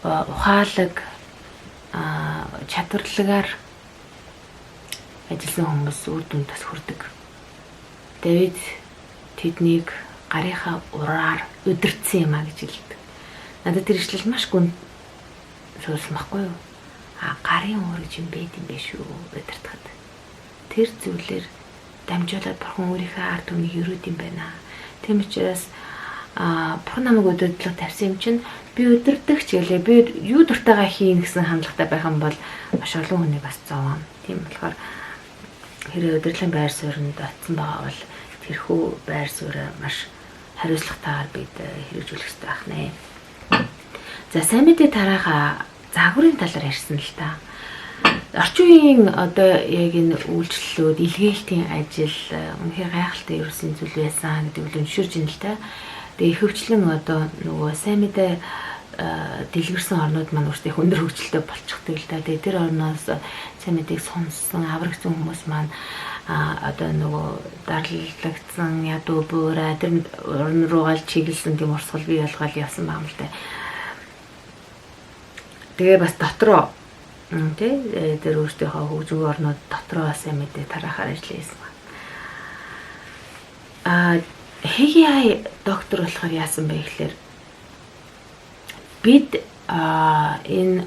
ухаалаг чадварлагаар ажилласан хүмүүс үр дүнд бас хүрдэг. Давид тэднийг гарынхаа ураар өдөрцсөн юм а гэж хэлдэг. Надад тэр ишлэл маш гүн суурсан байхгүй юу? Гарын уур гэж юм байд юм биш үү өдөртөхөд. Тэр зүйлээр дамжуулаад бурхан өөрийнхөө ард түмнийг өрөөд юм байна. Тийм учраас бурхан намайг өдөртлөг тавьсан юм чинь би өдөрдөх ч гэлээ би юу дуртайгаа хийн гэсэн хандлагатай байх юм бол маш олон хүний бас зовоно. Тийм болохоор хэрэг өдөртлийн байр суурьнд очсон байгаа бол тэрхүү байр суурь маш хариуцлагатайгаар бид хэрэгжүүлэх хэрэгтэй байх нэ. За сайн мэдээ тараага загварын талаар ярьсан л та. Орчин үеийн одоо яг энэ үйлчлэлүүд, илгээлтийн ажил үнэхээр гайхалтай ерөөсөн зүйл байсан гэдэг нь өншөрж ин л та. Тэгээ хөвчлэн одоо нөгөө сайн мэдээ дэлгэрсэн орнууд маань өөрсдөө өндөр хөгжилтэй болчихдаг л да. Тэгээ тэр орноос сайн мэдээг сонссон, аврагдсан хүмүүс маань одоо нөгөө дарлагдсан ядуу буурай тэр орн руугаа чиглэсэн тийм урсгал бий болгоод явсан байна л да. Тэгээ бас дотроо тэр өөртөөхөө хөгжмийн орнууд дотроо сайн мэдээ тараахаар ажилласан байна. Хеги доктор болохоор яасан бэ гэхээр бид энэ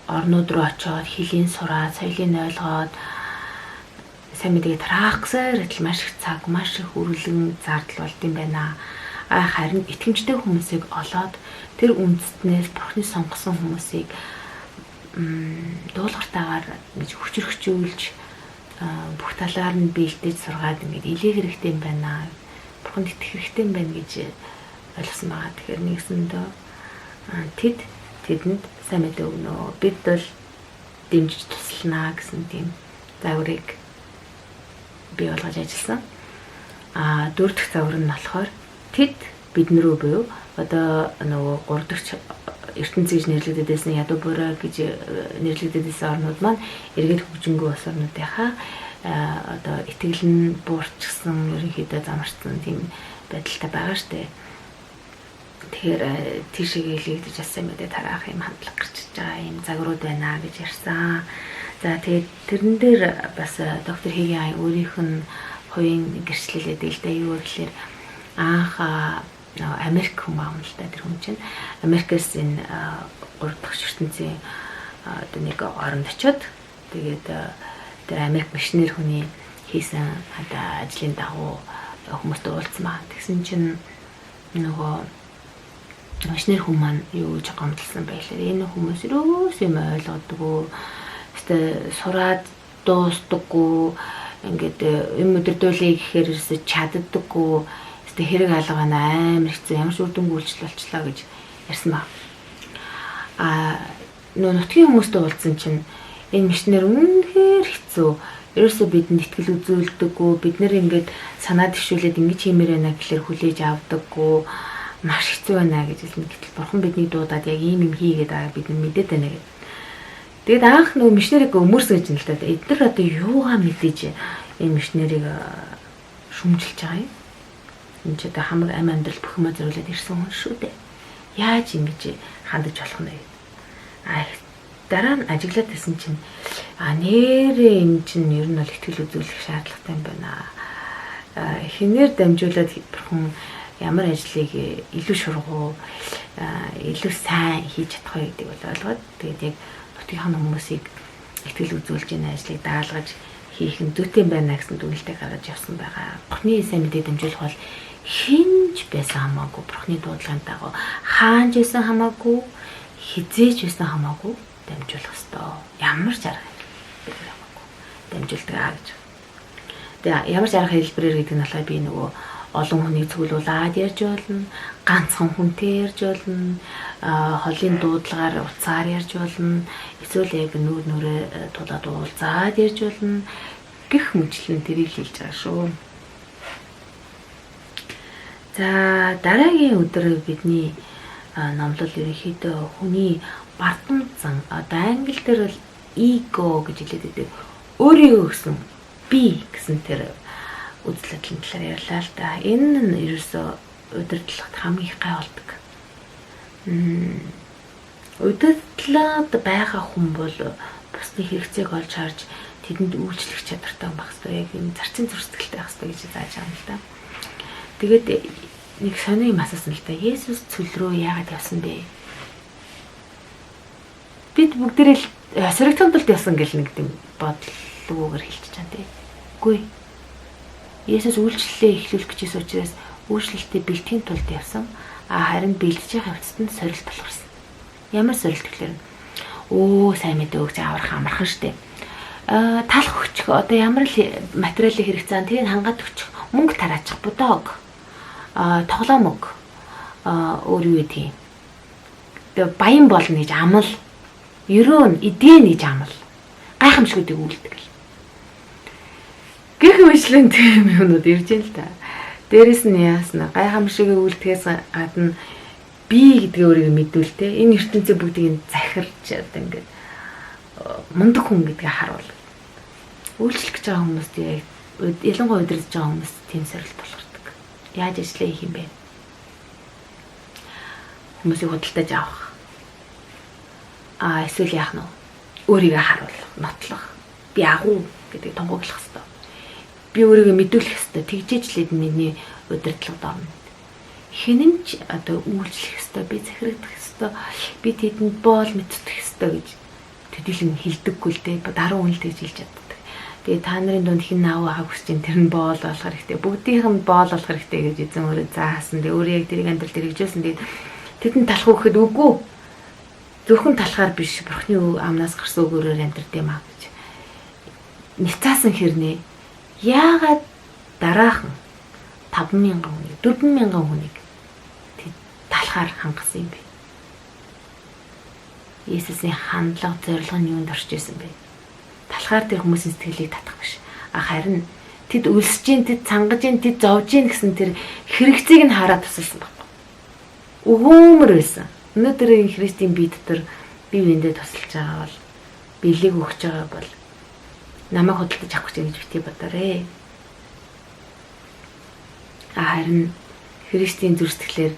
орнууд руу очиод хэлийн сураад, соёлыг ойлгоод сайн мэдээ тараах гэсэн адил маш их цаг, маш их үрлэн зардал болд юм байна. Харин итгэмжтэй хүмүүсийг олоод тэр үндэстнээс бурхны сонгосон хүмүүсийг дуулууртаагаар ингэж хүчрхжүүлж бүх талаар нь бэлдэж сургаад ингэж илээх хэрэгтэй юм байна. Бурханд итгэх хэрэгтэй юм байна гэж ойлгосон байгаа. Тэгэхээр нэгсэндээ тэдэнд сайн мэдээ өгнө. Бид бол дэмжиж туслана гэсэн тийм загварыг бий болгож ажилласан. Дөрөв дэх загвар нь болохоор тэд биднэрөө буюу одоо нөгөө 3 дахь ертөнцийн гэж нэрлэгдээд байсан ядуу буурай гэж нэрлэгдээд байсан орнууд маань эргээд хөгжингөө бас орнуудынхаа одоо итгэл нь буурчсан ерөнхийдөө замарсан тийм байдалтай байгаа штэ. Тэгэхээр тийшээ илэгдэж асан мэдээ тараах юм хандлага гарч иж байгаа юм загварууд байна гэж ярьсан. За тэгээд тэрэн дээр бас доктор Хеги өөрийнх нь хувийн гэрчлэлээд л да юу гэхээр анх Америк хүн байгаа юм л да тэр хүн чинь Америкээс энэ 3 дахь ертөнцийн одоо нэг оронд очиод тэгээд тэр Америк машинер хүний хийсэн одоо ажлын дагуу хүмүүстэй уулзсан маа. Тэгсэн чинь нөгөө машинер хүн маань юу гэж гомдлсон байлаа. Энэ хүмүүс юус юм ойлгодгоо. Гэтэ сураад дуустдаггүй ингээд юм өдөрдүүлээ гэхээр чаддаггүй. Гэтэ хэрэг алга амар хэцүү ямар ч үр дүнгүй үйлчлэл болчлаа гэж ярьсан ба. Нөө нутгийн хүмүүстэй уулзсан чинь энэ машинер үнэхээр хэцүү. Ерөөсөө бидэнд итгэл үзүүлдэггүй. Бид нэр ингээд санаа дэвшүүлээд ингэж хиймээр байна гэхэлэр хүлээж авдаггүй. Маш хэцүү байна гэж хэлсэн. Гэтэл бурхан бидний дуудаад яг ийм юм хийгээд байгаа бид мэдээд байна гэдэг. Тэгээд анх нөгөө машинерыг өмөрсөн гэж нэлээд эдгээр одоо юугаа мэдээж энэ машинерыг шүмжилж байгаа юм. Энд ч одоо хамаг амь амьдрал бүхмөө зориулаад ирсэн хүн шүү дээ. Яаж ингэж хандаж болох нь вэ? Дараа нь ажиглаад байсан чинь нэрээ энэ чинь ер нь бол итгэл үзүүлэх шаардлагатай юм байна. Хинээр дамжуулаад бурхан ямар ажлыг илүү шургуу, илүү сайн хийж чадах вэ гэдэг бол ойлгоод тэгээд яг нутгийн хүмүүсийг итгэл үзүүлж энэ ажлыг даалгаж хийх нь зүйтэй байна гэсэн дүгнэлтээ гаргаж явсан байгаа. Бурхны сайн мэдээ дамжуулах бол хинж байсан хамаагүй, бурхны дуудлагын дагуу хаанч байсан хамаагүй, хизээж байсан хамаагүй дамжуулах ёстой. Ямар ч арга хамаагүй дамжуулдаг гэж. Тэгээ ямар ч арга хэлбэрээр гэдэг нь болохоор би нөгөө олон хүнийг цуглуулад ярьж болно, ганцхан хүнтэй ярьж болно, холын дуудлагаар уцаар ярьж болно, эсвэл яг нүүр нүрээ тулаад уулзаад ярьж болно гэх мэтлэн тэрийг хэлж байгаа шүү. За дараагийн өдөр бидний номлол ерөнхийдөө хүний бардам зан одоо англи дээр бол эго гэж хэлээд байдаг. Өөрийгөө гэсэн би гэсэн тэр үзлэлийн талаар ярьлаа л да. Энэ нь ерөөсөө удирдлагт хамгийн их гай болдог. Удирдлагад байгаа хүн бол бусны хэрэгцээг олж харж тэдэнд үйлчлэх чадвартай байх хэрэгтэй. Яг энэ зарцын зурсгалтай байх хэрэгтэй гэж зааж байгаа юм л да. Тэгээд нэг сони юм асуусан л да. Есүс цөл рүү яагаад явсан бэ? Бид бүгдээрээ соригтомдолд явсан гэл нэг тийм бодлогоор хэлчихэж байгаа тийм. Үгүй. Есүс үйлчлэлээ эхлүүлэх гэжсэн учраас үйлчлэлтээ бэлтгэхийн тулд явсан. Харин бэлдэж байгаа явцад нь сорилт болохоор. Ямар сорилт гэхээр сайн мэдээ өгч амархан штэ. Талах өгчих одоо ямар л материалын хэрэгцээ тийг хангаад өгчих. Мөнгө тараачих бодог. Тоглоом өг. Өөр юу тийм. баян болно гэж амал, ерөөн эдэн гэж амал, гайхамшгуудыг үлддэг. Гэх мэтлэн тийм юмнууд ирж байна л да. Дээрэс нь яасна гайхамшиг үлдэхээс гадна би гэдгээ өөрийгөө мэдүүлтэй. Энэ ертөнцийн бүгдийг захирч одоо ингээд мундаг хүн гэдгээ харуул. Үйлчлэх гэж байгаа хүмүүст ялангуяа удирдах байгаа хүмүүст тийм сорилт болгодог. Яаж ажиллаа хийх юм бэ? Хүмүүсийг худалдаж авах. Эсвэл яах нь вэ? Өөрийгөө харуулах, нотлох. Би агуу гэдгийг тунхаглах хэрэгтэй. Би өөрийгөө мэдүүлэх хэрэгтэй. Тэгжээж л миний удирдлагад орно. Хинэнч одоо үйлчлэх хэрэгтэй, би захирагдах хэрэгтэй, би тэдэнд боол мэдтэх хэрэгтэй гэж төдийлөн хэлдэггүй л дээ. Дараа үнэл тэгж хэлж чаддаг. Тэгээ та нарын дунд хин аав аав хүсэж ин тэр нь боол болох хэрэгтэй. Бүгдийнх нь боол болох хэрэгтэй гэж эзэн өөрөө заасан. Тэгээ өөрөө яг тэрийг амьдрал хэрэгжүүлсэн. Тэгээ тэдэнд талах өгөхөд үгүй. Зөвхөн талахаар биш, бурхны амнаас гарсан өгөөрөөр амьдрд юм аа гэж. Ницаасан хэрнээ яагаад дараахан 5,000 хүнийг 4,000 хүнийг талахаар хангасан юм бэ? Есүсийн хандлага зорилго нь юунд орж исэн бэ? Талахаар тэр хүмүүсийн сэтгэлийг татах биш. Харин тэд өлсөж гин, тэд цангаж гин, тэд зовж гин гэсэн тэр хэрэгцээг нь хараад тусалсан байна. Өгөөмөр байсан. Өнөөдөр Христийн бие дотор бие биендээ тусалж байгаа бол, биелэг өгч байгаа бол намайг худалдаж авах гэж бити бодоорой. Харин Христийн зүрстгэлээр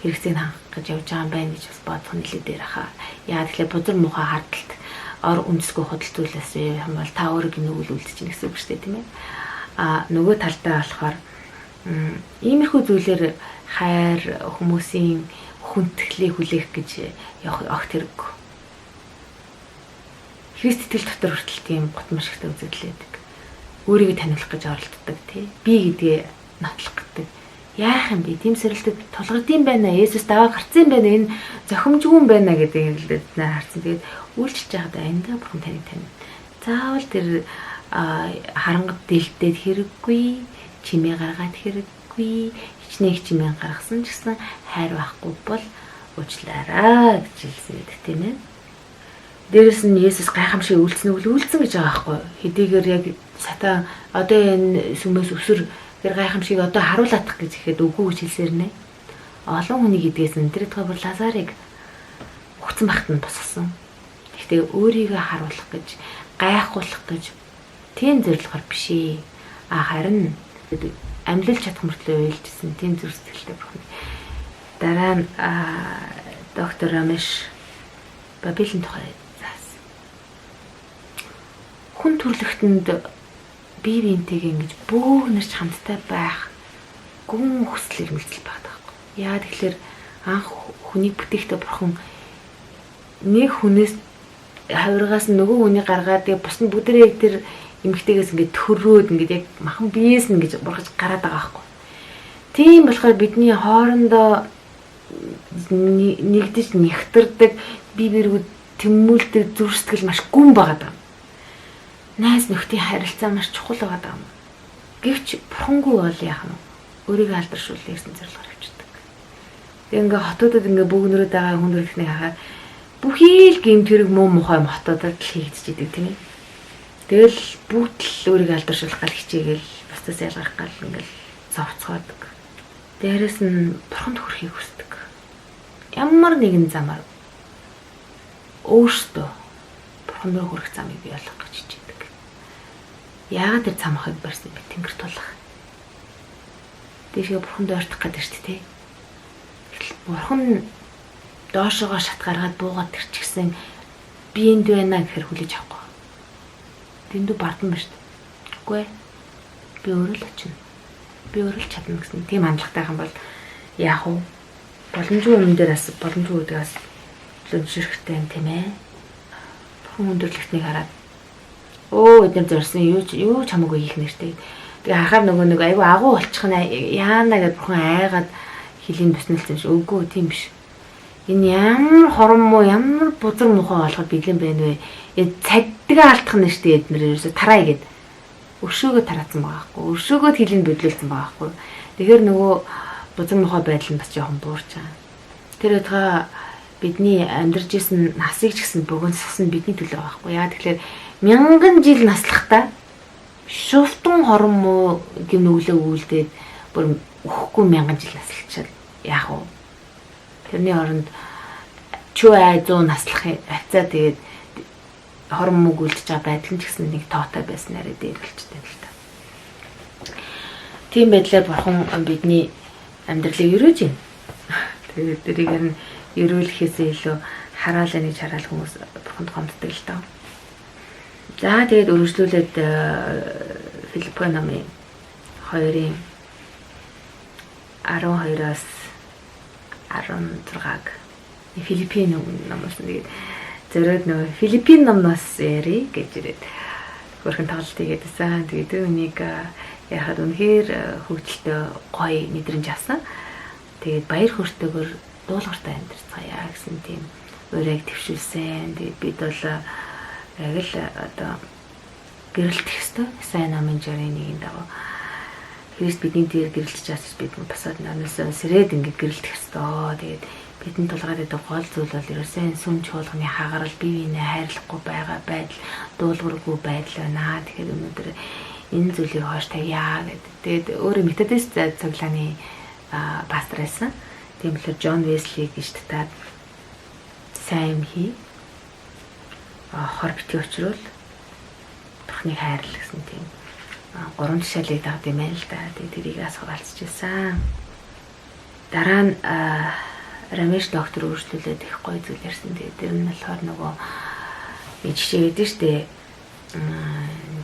хэрэгцээг хангах гэж явж байгаа юм байна гэж бас бодох нь нэлээд дээр хаа. Яа тэгэхээр бузар муухай хардталт ор үндэсгүй худалдуулаас юм бол та өөрөө гинүүл үлдчихнэ гэсэн үг шүү дээ, тийм ээ. Нөгөө талдаа болохоор иймэрхүү зүйлээр хайр хүмүүсийн хүндэтгэлийг хүлээх гэж явах огт хэрэггүй. Христ итгэл дотор хүртэл тийм гутмашигтай үзэгдлээдэг. Өөрийгөө таниулах гэж оролддог, тий. Би гэдгээ нотлох гэдэг. Яах юм бэ? Тийм сорилтод тулгардсан байна. Есүс даваа гарцсан байна. Энэ зохимжгүй юм байна гэдэг хэлээд харсан. Тэгээд үйлчлж байхдаа эндээ бурхан таныг таниа. Заавал тэр харангад дэлдээд хэрэггүй, чимээ гаргаад хэрэггүй, хичнээн чимээ гаргасан ч гэсэн хайр байхгүй бол уучлаарай гэж хэлсэн байдаг тийм ээ. Дээрэс нь Есүс гайхамшиг үйлцэн гэж байгаа байхгүй. Хэдийгээр яг сатан одоо энэ сүмээс өсөр тэр гайхамшиг одоо харуулах гэж ихэд үгүй гэж хэлсээр нэ. Олон хүний гэдгээс нь тэр тохиол Лазарыг өгцөн багт нь тусгасан. Гэхдээ өөрийгөө харуулах гэж, гайхуулах гэж тийм зорилгоор биш ээ. Харин амьлуулж чадах мөртлөө уйлжсэн тийм зүрх сэтгэлтэй бурхан. Дараа нь доктор Рамеш Бабилийн тухай заасан. Хүн төрлөختөнд бие биентэйгээ ингэж бөөнөрч хамттай байх гүн хүсэл эрмэлзэл байдаг байхгүй. Яа тэгэхээр анх хүнийг бүтээхдээ бурхан нэг хүнээс хавиргаас нөгөө хүний гаргаад тэгээ бус нь бүгдээ тэр эмэгтэйгээс ингээд төрөөд ингээд яг махан биеэс нь гэж бургаж гараад байгаа байхгүй. Тийм болохоор бидний хоорондоо нэгдэж нэгтэрдэг бие биергүүд тэмүүлдэг зүрстгэл маш гүн байгаа даа. Найз нөхдийн харилцаа маш чухал байгаа даа. Гэвч бурхангүй бол яах нь өөрийгөө алдаршуулах гэсэн зорилгоор явчихдаг. Тэгээ ингээ хотуудад ингээ бөөгнөрөд байгаа хүндрэлтнийг хараад бүхий л гэмт хэрэг муу мухай хотуудад л хийгдчихэдэг тийм ээ. Тэгэл бүгд л өөрийгөө алдаршуулах гал хичээгээл бусдаас ялгах гал ингээл зовцгоодог. Дээрээс нь бурханд хүрэхийг хүсдэг. Ямар нэгэн замаар өөртөө бурхан руу хүрэх замыг бий болгох гэж хичээдэг. Яагаад тэр цамхыг барьсан бэ? Тэнгэр тулах. Дээшээ бурханд ойртох гэдэг шүү дээ. Бурхан доошоогоо шат гаргаад буугаад тэрчгсэн би энд байна гэхэр хүлээж авахгүй. Дэндүү бардан ба шүү дээ. Үгүй ээ. Би өөрөө л очино. Би өөрөө л чадна гэсэн тийм хандлагатай юм бол яах вэ? Боломжгүй юм дээрээс боломжгүй үдгээс лөншөрхтэй юм тийм ээ. Бурхан өндөрлөгтнийг хараад эдгээр зорьсон юу ч хамаагүй хийх нэртэй. Тэгээ харахаар нөгөө айгүй агуу болчих нь яана гэж бурхан айгаад хилийн бүснэлсэн ш. Үгүй тийм биш. Энэ ямар хорон муу ямар бузар мухай болоход бэлэн байна вэ? Цадгаа алдах нь штэ эднэр ерөөсө тараа игээд өршөөгөө тараасан байгаа хгүй. Өршөөгөө хилийн бодлуулсан байгаа хгүй. Тэгэхээр нөгөө бузар мухай байдал нь бас жоохон буурч байгаа. Тэр өдгөө бидний амьдарч исэн насыг ч гэсэн богиноцсон бидний төлөө байхгүй. Яа тэгэхээр мянган жил наслахтаа шувтан хорон муу гэм нүглээ үүлдээд бүр өхгүй мянган жил наслахчаад яах вэ? Тэрний оронд чүү 100 наслах хацаа тэгээд хорон муу гүйлдэж байгаа байдал нь ч гэсэн нэг тоотой байснараа дээр болчтой л та. Тийм байдлаар бурхан бидний амьдралыг өрөөж байна. Тэгээд тэрийг нь өрөөлөхөөсөө илүү хараалаа нэг хараал хүмүүс бурханд гомддог л доо. За тэгээд өргөжлүүлээд Филиппо номын 2-ын 12-аас 16-г Филиппин номоос нэг зориод нөгөө Филиппин номноос яри гэж ирээд хөрхэн тоглолт хийгээдсэн. Тэгээд үнийг яхад үнэхээр хөвгөлтэй гоё мэдрэмж авсан. Тэгээд баяр хөөртэйгээр дуулууртай амьдарцгаая гэсэн тийм өрөөг твшүүлсэн. Тэгээд бид бол яг л одоо гэрэлтэх ёстой. Сайн намын жарын нэгэн дагуу Христ бидний дээр гэрэлтэж чаас бид босоод нанасаа сэрээд ингээд гэрэлтэх ёстой. Тэгээд бидний тулгаад байдаг гол зүйл бол ерөөсөн сүм чуулганы хагарал, бие биенээ хайрлахгүй байгаа байдал, дуулуургүй байдал байна. Тэгэхээр өнөөдөр энэ зүйлийг хойш тавья гэдэг. Тэгээд өөрөө методист цуглааны пастор байсан. Тийм болохоор Джон Весли гэж татаад сайн хий. Хор битгий очрол бурхныг хайрлал гэсэн тийм гурван жишээлийг дагд юм байна л да. Тэгээд тэрийг асуулцж байсан. Дараа нь Рамеш доктор өөрчлөлөөд их гоё зүйл ярьсан. Тэгээд тэр нь болохоор нөгөө жишээ гэдэг штэ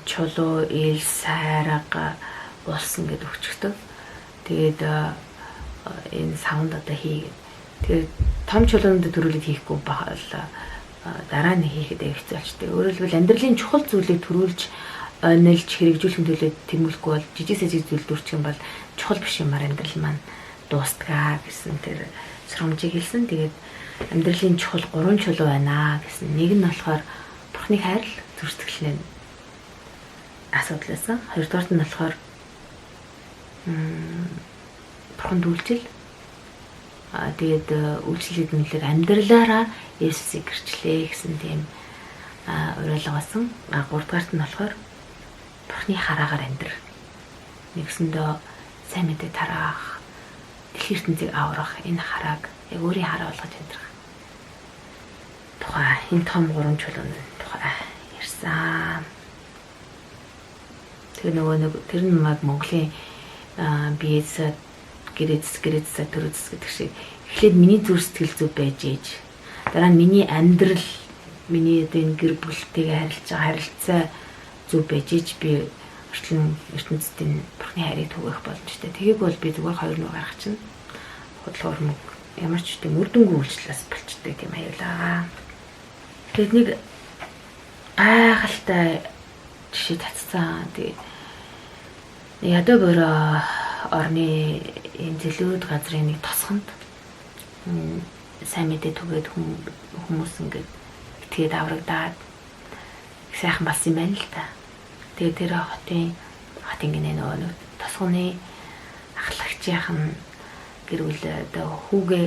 чулуу, ил, сайрага болсон гэд өгчөгдөө. Тэгээд энэ саунд одоо хий. Тэгээд том чулуунууд төрүүлээд хийхгүй бол дараа нь хийхэд хэцүү болчтой. Өөрөөр хэлбэл амьдралын чухал зүйлийг төрүүлж нэлж хэрэгжүүлэх төлөө тэмүүлэхгүй бол жижиг сэжиг зүйл дүрчих юм бол чухал биш юмар амьдрал маань дуустгаа гэсэн тэр сургамжийг хэлсэн. Тэгээд амьдралын чухал 3 чулуу байна гэсэн. Нэг нь болохоор бурхныг хайрл зүрсгэлэн асуудал байсан. Хоёрдугаар нь болохоор бурханд үйлчил. Тэгээд үйлчлэлийг нэлээд амьдралаараа Есүсийг гэрчлээ гэсэн тийм уриалга басан. Гуравдугаарт нь болохоор бурхны хараагаар амьдрах. Нэгсэндээ сайн мэдээ тараах, дэлхийн ертөнцийг аврах, энэ харааг яг өөрийн хараа болгож амьдрах. Тухай энэ том 3 чулууны тухай ярьсан. Тэр нөгөө тэр нь Монголын биеэс гэрээс төрөөс гэдэг шиг эхлээд миний зүрх сэтгэл зүв байж ээж. Дараа нь миний амьдрал, миний энэ гэр бүлтэйгээ харилцаа зүв байж ээж би орчлон ертөнцийн бурхны хайрыг түгэх боломжтой. Тэгээг бол би зүгээр 2 нүг гаргах чинь хөдөлгөөр мөг ямар ч тийм үр дүнгүй үйлчлээс болчтой тийм аюулаа. Тэгээд нэг гайхалтай жишээ татсан. Тэгээд ядуу бороо орны энэ зэлүүд газрын нэг тосгонд сайн мэдээ түгээд хүмүүс ингээд итгээд аврагдаад сайхан болсон юм байна л да. Тэгээд тэр хотын гинэ нөгөө тосгоны ахлагчийн гэр бүл одоо хүүгээ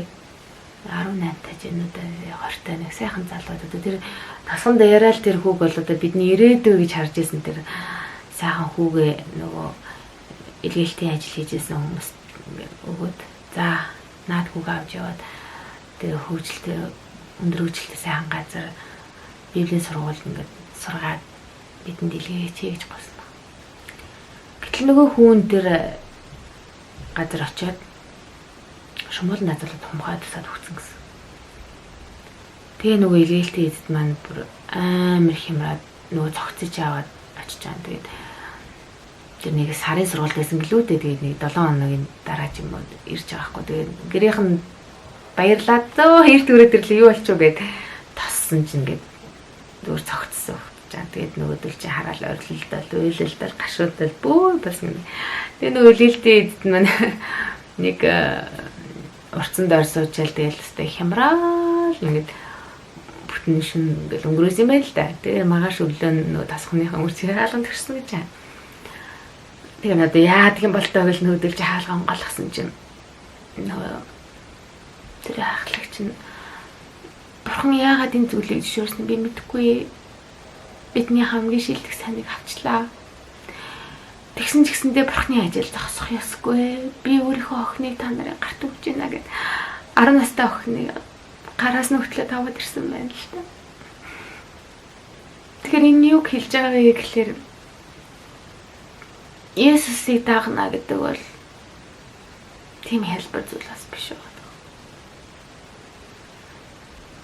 18 тажинуудаа хортой нэг сайхан залууд одоо тэр тосгонд яриад тэр хүүг бол одоо бидний ирээдүй гэж харж ирсэн тэр сайхан хүүгээ нөгөө илгээлтийн ажил хийжсэн хүмүүс өгөөд за наад хүүг авч яваад тэр хөгжилтэй өндөр хөгжилтэй сайхан газар библийн сургуульд ингээд сургаад бидэнд илгээч гэж босно. Гэтэл нөгөө хүн тэр газар очиод шумуул назарлаад хумхаа тусаад өгсөн гэсэн. Тэгээ нөгөө илгээлтийн эзэд маань бүр амар хямраад нөгөө цогцож аваад очиж байгаа. Тэгээд тэр нэг сарын сургалт байсан гэлүү дээ. Тэгээд нэг 7 хоногийн дараа ч юм уу ирж байгаа хгүй. Тэгээд гэрийнх нь баярлаад зөө эрт өрөөд ирлээ юу болчих вэ гэд тоссон чинь ингээд зүгээр цогцсон. Тэгээд нөгөөдөл чи хараал ойрлолдол, уйлалдал, гашуудал бөө болсон. Тэгээ нөгөө илгээлтийн эзэд маань нэг урцсан дор суучаал тэгэл өстэй хямраал ингээд бүтэн шин ингээл өнгөрөөс юм байл та. Тэгээ магаш өглөө нөгөө тасхныхаа үрцгийг хаалганд төрсөн гэж байна. Тэгээ надад яадаг юм бол таа гэж нүүдэлж хаалгаа онголгосон чинь нөгөө тэр ахлагч нь Бурхан яагаад энэ зүйлийг зөвшөөрсөн би мэдэхгүй. Бидний хамгийн шилдэг саныг авчлаа. Тэгсэн ч гэсэндээ Бурханы ажил зогсох ёсгүй. Би өөрийнхөө охиныг та нарын гарт өгч байна гэд 10 настай охиныг гараас нь хөтлөө таваад ирсэн байна л та. Тэгэхээр энэ юу хэлж байгаа вэ гэхээр Есүсийг дагна гэдэг бол тийм хэлбэр зүйл бас биш байна.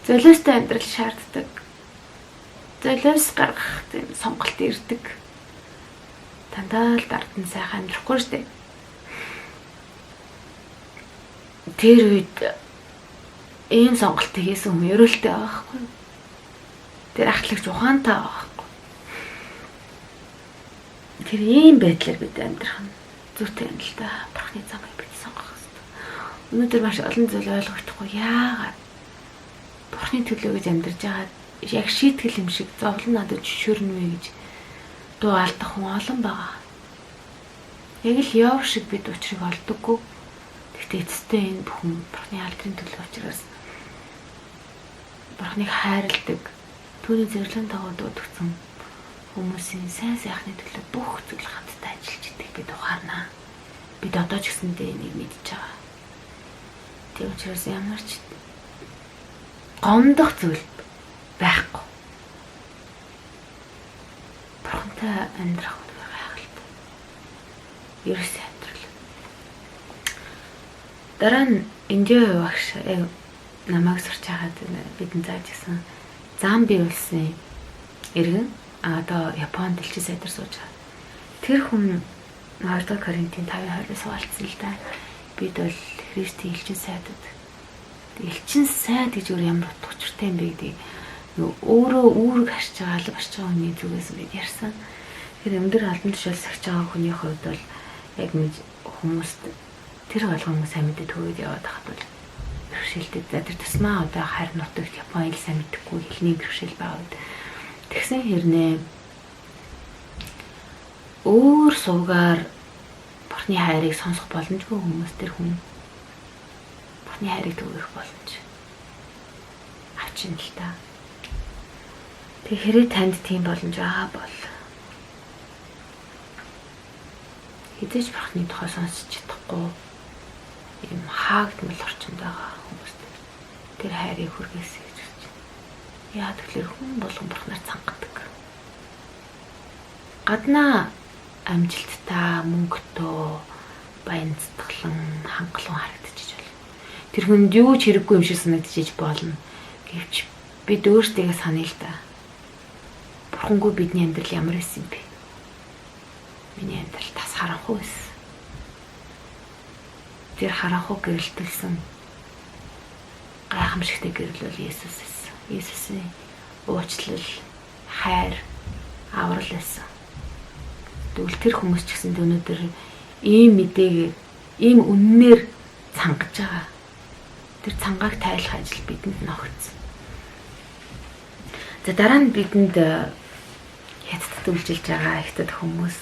Золиостой амьдрал шаарддаг. Золиос гаргах тийм сонголт ирдэг. Дандаа л дардан сайхан амьдрахгүй шүү дээ. Тэр үед ийм сонголтыг хийсэн хүн ерөөлтэй байгаа байхгүй. Тэр ахлагч ухаантай байгаа байхгүй. Тэр ийм байдлаар бид амьдрах нь зүйтэй юм л да. Бурхны замыг бид сонгох хэрэгтэй. Өнөөдөр маш олон зүйл ойлгохдохгүй яагаад Бурхны төлөө гэж амьдарч байгаа яг шийтгэл юм шиг зовлон надад зөвшөөрнө вэ гэж дуу алдах хүн олон байгаа. Яг л яв шиг бид учрыг олдоггүй. Гэхдээ эцэстээ энэ бүхэн Бурхны алдрын төлөө учраас Бурхныг хайрладаг, түүний зөвлөн дагуу дуудагдсан хүмүүсийн сайн сайхны төлөө бүх зүйл хамтдаа ажиллаж идэх бид ухаарнаа. Бид одоо ч гэсэндээ энийг мэдж байгаа. Тийм учраас ямар ч гомдох зүйл байхгүй. Бурхантай амьдрах нь гайхалтай. Ерөөс амьдрал. Дараа нь Индиа багш намайг сурч хагаад бидэнд зааж гисэн Замби улсын иргэн одоо Японд дэлхийн сайдар сууж байгаа. Тэр хүн 2 дугаар Коринтын 5:20-аас хуваалцсан л да. Бид бол Христийн элчин сайдад. Элчин сайд гэж өөр ямар утга учиртай юм бэ гэдэг өөрөө үүрэг харж байгаа, алба харж байгаа хүний зүгээс бид ярьсан. Тэгэхээр өндөр албан тушаал сахиж байгаа хүний хувьд бол яг нэг хүмүүст тэр болгоомыг сайн мэдээд төгөөд яваад хахад бол бэрхшээлтэй. За тэр тусмаа одоо харин нутагт Япон хэл сайн мэдэхгүй хэлний бэрхшээл байгаад тэгсэн хэрнээ өөр суугаар Бурхны хайрыг сонсох боломжгүй хүмүүс тэр хүн Бурхны хайрыг төгөөх боломж авчин л та. Тэг хэрэг танд тийм боломж байгаа бол хэзээ ч Бурхны тухай сонсч чадахгүй юм хаагдмал орчинд байгаа хүмүүст тэр хайрыг хүргээсэй гэж хэлж байна. Яа тэгэхээр хүн болгон Бурхнаар цангадаг. Гаднаа амжилттай, мөнгөтэй, баян сэтгэлэн, хангалуун харагдчих болно. Тэр хүнд юу ч хэрэггүй юм шиг санагдчих болно. Гэвч бид өөрсдөө саная л да. Бурхангүй бидний амьдрал ямар байсан юм бэ? Миний амьдрал тас харанхуй байсан. Тэр харанхуй гэрэлтэлсэн гайхамшигтай гэрэл бол Есүс байсан. Есүсийн уучлал, хайр, аврал байсан. Тэгвэл тэр хүмүүс ч гэсэн өнөөдөр ийм мэдээг, ийм үннээр цангаж байгаа. Тэр цангааг тайлах ажил бидэнд ногдсон. За дараа нь бидэнд хятадд үйлчилж байгаа хятад хүмүүс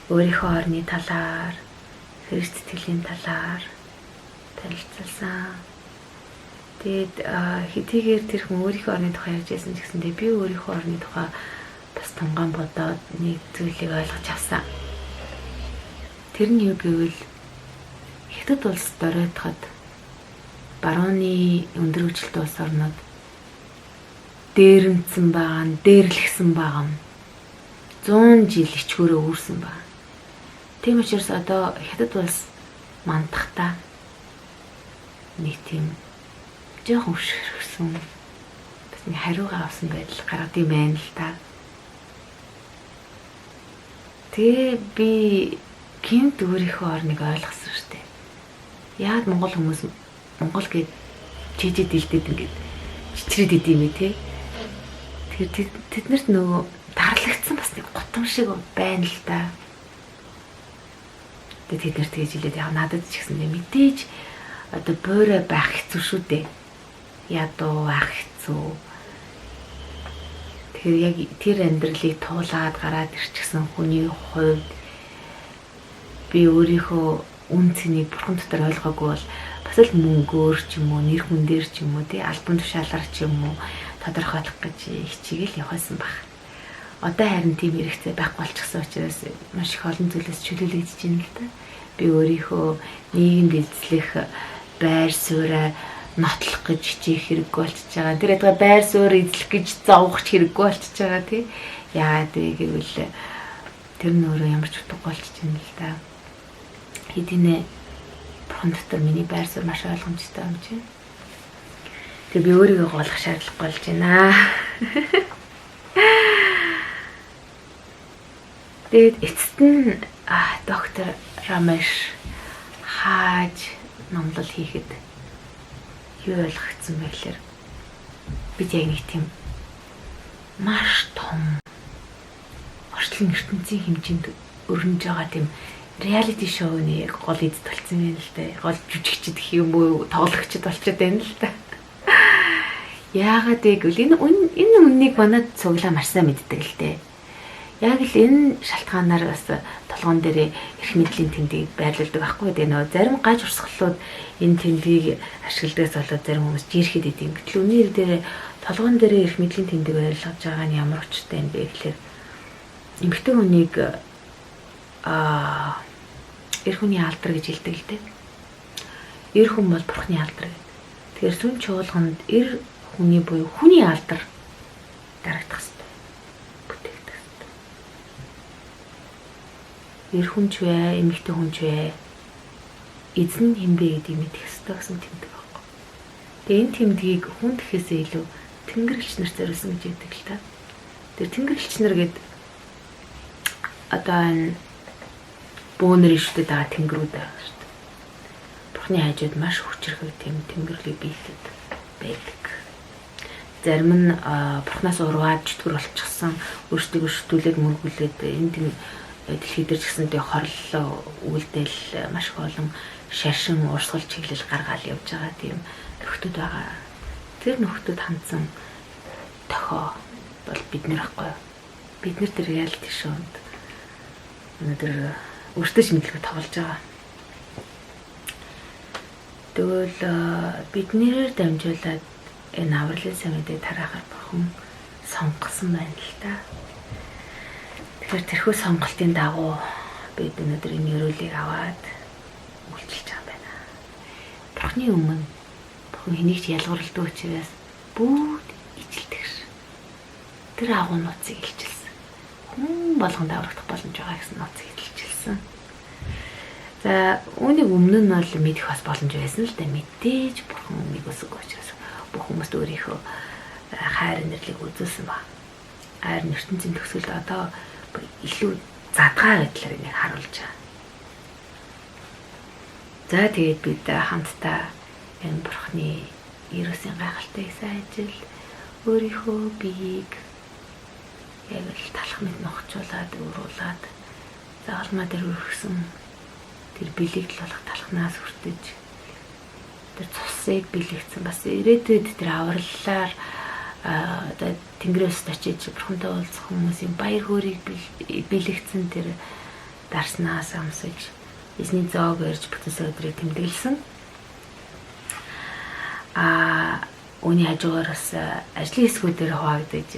өөрийнхөө орны талаар, Христ итгэлийн талаар танилцуулсан. Тэгээд хэдийгээр тэр хүн өөрийнхөө орны тухай ярьж байсан ч гэсэндээ би өөрийнхөө орны тухай бас тунгаан бодоод нэг зүйлийг ойлгож авсан. Тэр нь юу гэвэл хятад улс доройтоход барууны өндөр хүчтэй улс орнууд дээрэмдсэн байгаа нь, дээрлэгсэн байгаа нь 100 жил ичгөөрөө үүрсэн байна. Тийм учраас одоо хятад улс мандахтаа нэг тийм жоохон өшгөрсөн бас нэг хариугаа авсан байдал гаргад юм байна л та. Тэгээ би гинт өөрийнхөө орныг ойлгосон шүү дээ. Яагаад монгол хүмүүс монгол гээд чижид дэлдэд ингээд чичрээд идэм бэ те. Тэгэхээр тэднэрт нөгөө тарлагдсан бас нэг гутам шиг байна л да. Тэгээд тэднэр тэгж хэлээд яг надад ч гэсэн мэдээж одоо буурай байх хэцүү шүү дээ. Ядуу байх хэцүү. Тэгэхээр яг тэр амьдралыг туулаад гараад ирчихсэн хүний хувьд би өөрийнхөө үн цэнийг бурхан дотор ойлгоогүй бол бас бас л мөнгөөр ч юм уу, нэр хүн дээр ч юм уу, тий альбом тушаалаар ч юм уу тодорхойлох гэж хичээгээл явуулсан баг. Одоо харин тийм хэрэгцээ байхгүй болчихсон учраас маш их олон зүйлээс чөлөөлөгдөж байна л да. Би өөрийнхөө нийгэмд эзлэх байр сууриа нотлох гэж хичээх хэрэггүй болчихж байгаа. Тэр ядгаа байр суурь эзлэх гэж зовох хэрэггүй болчихж байгаа тий. Яагаад вэ гэвэл тэр нь өөрөө ямар ч утгагүй болчихж байна л да. Хэдийнэ бурхан дотор миний байр суурь маш ойлгомжтой юм чинь. Тэгээ би өөрийгөө голох шаардлагагүй болж байна. Тэгээд эцэст нь доктор Рамеш хааж номлол хийхэд юу ойлгогдсон бэ гэхээр бид яг нэг тийм маш том орчлон ертөнцийн хэмжээнд өрнөж байгаа тийм реалити шоуны гол эд толцсон юм л да. Гол жүжигчд гэх юм уу, тоглогчд болчиход байна л да. Яагаад гэвэл энэ үннийг манад цуглаа маш сайн мэддэг л дээ. Яг л энэ шалтгаанаар бас толгоон дээр эрх мэдлийн тэмдгийг байрлуулдаг байхгүй дээ. Нөө зарим гаж урсгалууд энэ тэмдгийг ашигладагс болоод зарим хүмүүс жирэхэд идэв. Гэтэл үнээр дээр толгоон дээр эрх мэдлийн тэмдэг байрлуулж байгаа нь ямар учиртай юм бэ гэхээр эмэгтэй хүнийг эрх хүний алдар гэж хэлдэг л дээ. Эр хүн бол бурхны алдар гэдэг. Тэгэхээр сүм чуулганд эр хүний буюу хүний алдар дарагдах хэрэгтэй. Бүтээгдэх хэрэгтэй. Эр хүн ч вэ, эмэгтэй хүн ч вэ, эзэн хэмбэ гэдгийг мэдэх хэрэгтэй гэсэн тэмдэг байхгүй. Тэгээ энэ тэмдгийг хүн гэхээсээ илүү тэнгэрлэгч нар зориулсан гэж яддаг л та. Тэр тэнгэрлэгч нар гээд одоо энэ бөөнөр ишүүдэд байгаа тэнгэрүүд байгаа шүү дээ. Бурхны хажууд маш хүчрхэг тийм тэнгэрлэг биелээд байдаг. Зарим нь бурхнаас урваад чөтгөр болчихсон, өөрсдөө шүтүүлээд мөргүүлээд энэ дэлхий дээр ч гэсэн тэг хорлол үйлдэл маш их олон шашин урсгал чиглэл гаргаал явж байгаа тийм нөхдүүд байгаа. Тэр нөхдүүд хандсан тохоо бол бид нар ахгүй. Бид нар тэр реалити шоунд өнөөдөр өөртөө ч мэдлэгээ тоглож байгаа. Тэгвэл биднээр дамжуулаад энэ авралын сайн мэдээг тараахаар бурхан сонгосон байна л да. Тэгэхээр тэрхүү сонголтын дагуу бид өнөөдөр энэ өрөөлийг аваад үйлчилж байгаа байна. Бурханы өмнө бурхан хэнийг ч ялгуурлдаг учраас бүгд ичилдэг ш. Тэр агуу нууцыг илчилсэн. Хүн болгонд аврагдах боломж байгаа гэсэн нууцыг илчилсэн. За үүнийг өмнө нь бол мэдэх бас боломж байсан л да. Мэдээж бурхан өмнөг өсөг учраас бүх хүмүүст өөрийнхөө хайр нэрлийг үзүүлсэн ба. Хайр ертөнцийн төгсгөлд одоо илүү задгаа байдлаар энийг харуулж байгаа. За тэгээд бид хамтдаа энэ бурхны ерөөсийн гайхалтай сайн ажил өөрийнхөө биеийг яг л талах мэд ногчуулаад өөруулад заалмаа дээр өргөсөн тэр бэлэгдэл болох талхнаас хүртэж тэр цусыг бэлэгдсэн бас ирээдүйд тэр авраллаар одоо тэнгэрээс очиж бурхантай уулзах хүмүүсийн баяр хөөргийг бэлэгдсэн тэр дарснаас амсаж эзний зоог ярьж бүтэнсэ өдрийг тэмдэглэсэн. Үүний хажуугаар бас ажлын хэсгүүдээр хуваагдаж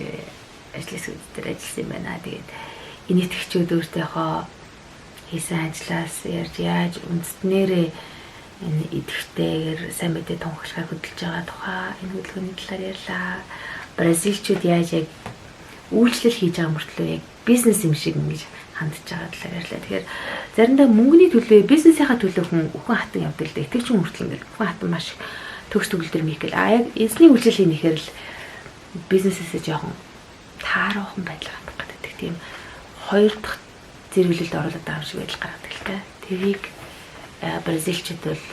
ажлын хэсгүүд дээр ажилласан юм байна. Тэгээд инээтгэгчүүд өөртөөхөө хийсэн ажлаас ярьж яаж үндэстнэрээ энэ идэвхтэйгээр сайн мэдээ тунхаглахаар хөдөлж байгаа тухай энэ хөдөлгөөний талаар ярьлаа. Бразилчууд яаж яг үйлчлэл хийж байгаа мөртлөө яг бизнес юм шиг ингэж хандж байгаа талаар ярьлаа. Тэгэхээр заримдаа мөнгөний төлөө бизнесийнхаа төлөө хүн үхэн хатан явдаг л да. Итгэвч хүн хүртэл ингэ үхэн хатан маш төгс төгөлдөр микэл яг эзний үйлчлэл хийхээр л бизнесээсээ жоохон тааруухан байдлаар хандах гэдэг тийм хоёр дахь зэрэглэлд оруулаад байгаа юм шиг байдал гаргадаг л та. Тэрийг бразилчууд бол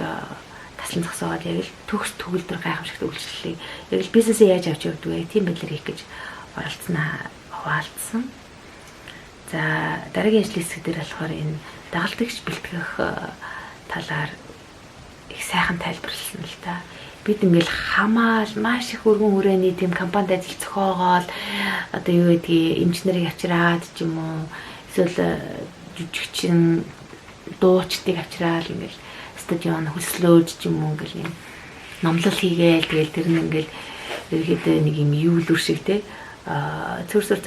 таслан зогсоогоод яг л төгс төгөлдөр гайхамшигт үйлчлэлийг яг л бизнесээ яаж авч явдаг вэ? Тийм байдлаар хийх гэж оролцсноо хуваалцсан. За дараагийн ажлын хэсэг дээр болохоор энэ дагалдагч бэлтгэх талаар их сайхан тайлбарласан л та. Бид ингээл хамаал маш их өргөн хүрээний тийм компанид ажил зохиогоол одоо юу гэдгийг эмчнэрийг авчираад ч юм уу эсвэл жүжигчин дуучдыг авчираад ингээл бусдад явна хөслөөж ч юм уу ингээл юм номлол хийгээл тэгэл тэр нь ингээл ерөөдөө нэг юм юулүр шиг те цүрсэр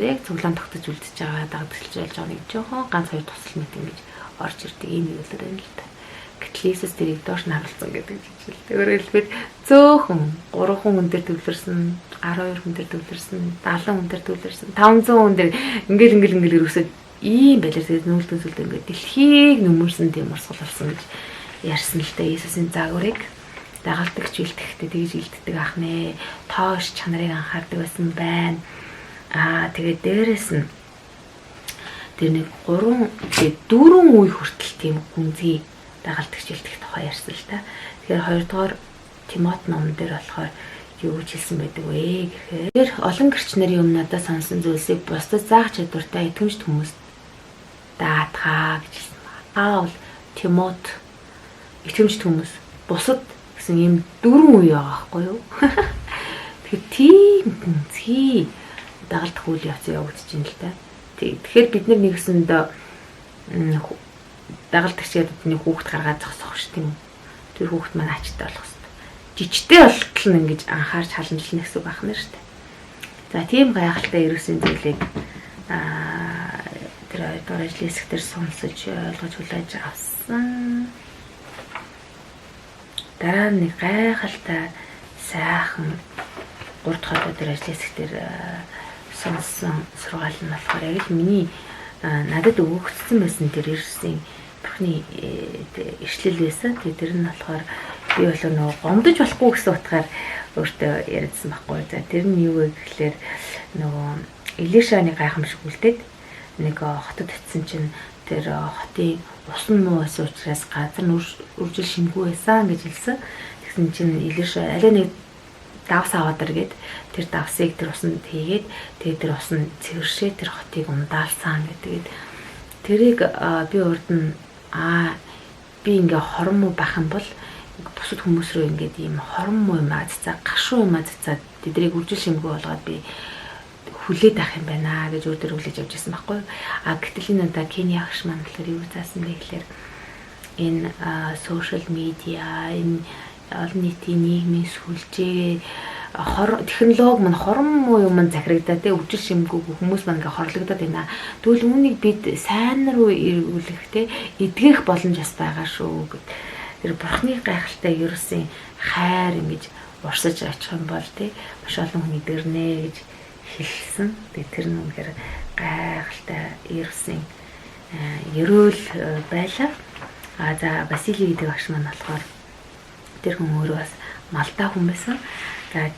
яг цуглаан тогтож үлдчихэж байгаа дагдчихж байгаа нэг жоохон ганц хоёр тусал мэт ингэж орж ирдэг ийм юулэр байна л та. Гэтэл Иесус тэрийг доош нь харуулсан гэдэг жишээ. Өөрөөр хэлбэл зөөхөн 3 хүн өндөр төвлөрсөн, 12 хүн дээр төвлөрсөн, 70 хүн дээр төвлөрсөн, 500 хүн дээр ингээл өрөөсөд ийм байлаар тэгээд нүүлдэн сүлд ингээд дэлхийг нүмерсэн тийм урсгал болсон гэж ярьсан л да. Иесусийн загварыг дагалдагч илтгэхдээ тэгж илтдэг ах нэ. Тоош чанарыг анхаардаг байсан байна. Тэгээд дээрэс нь тэр нэг 4 үе хүртэл тийм гүнзгий дагалдагч илтгэх тухай ярьсан л та. Тэгэхээр 2 дугаар Тимот номон дээр болохоор юу гэж хэлсэн байдаг вэ гэхээр олон гэрч нарын өмнөдөө сонсон зүйлсийг бусдад заах чадвартай итгэмжт хүмүүст даатгаа гэж хэлсэн байна. Бол Тимот итгэмжт хүмүүс бусад гэсэн ийм 4 үе байгаа байхгүй юу? Тэгэхээр тийм гүнзгий дагалдах үйл явц явагдаж байна л та. Тэгэхээр бид нар нэгсэнд дагалдагч гэдэг нь хүүхд гаргаад зогсох ш тийм үү. Тэр хүүхд маань ачтай болох хэрэгтэй. Жижигтэй болтол нь ингэж анхаарч халамжлна гэсэн үг байна шүү дээ. За тийм гайхалтай ерөөсийн зүйлийг тэр ойдоор ажлын хэсгээр сонсож ойлгож хүлээж авсан. Дараа нь нэг гайхалтай сайхан 3 дахь өдөр ажлын хэсгээр сонссон сургаал нь болохоор яг л миний надад өгөгдсөн байсан тэр ерөөсийн бүхний ишлэл байсан. Тэр нь болохоор би болоо нөгөө гомдож болохгүй гэсэн утгаар өөртөө яриадсан байхгүй. За тэр нь юу вэ гэхээр нөгөө Илишаны гайхамшиг үлдээд нэг хотод очисон чинь тэр хотын ус нь муу байсан учраас газар нь үржил шингүй байсан гэж хэлсэн. Тэгсэн чинь Илиша алей нэг давс аваад иргээд тэр давсыг тэр усанд хийгээд тэгээд тэр ус нь цэвэршээ тэр хотыг ундаалсан гэдэг. Тэрийг би урд нь би ингээ хорон муу бах юм бол бусад хүмүүс рүү ингээд ийм хорон муу юм цацаа гашуу юм цацаа тэдрийг үржил шингүй болгоод би хүлээд авах юм байна гэж өөртөө хүлээж авч ирсэн байхгүй. Гэтэл энэ удаа Кени агш маань болохоор юу заасан бэ гэхээр энэ сошиал медиа энэ олон нийтийн нийгмийн сүлжээ технологи маань хорон муу юм захирагдаад те үржил шингүй хүмүүс маань ингээ хорлогдоод байна. Тэгвэл үүнийг бид сайн руу эргүүлэх те эдгэх боломж бас байгаа шүү гэд. Тэр бурхны гайхалтай ерөөсийн хайр ингэж урсаж очих юм бол те маш олон хүн идэрнэ гэж хэлсэн. Тэр нь үнэхээр гайхалтай ерөөсийн ерөөл байлаа. За Васили гэдэг багш маань болохоор тэр хүн өөрөө бас малтай хүн байсан. За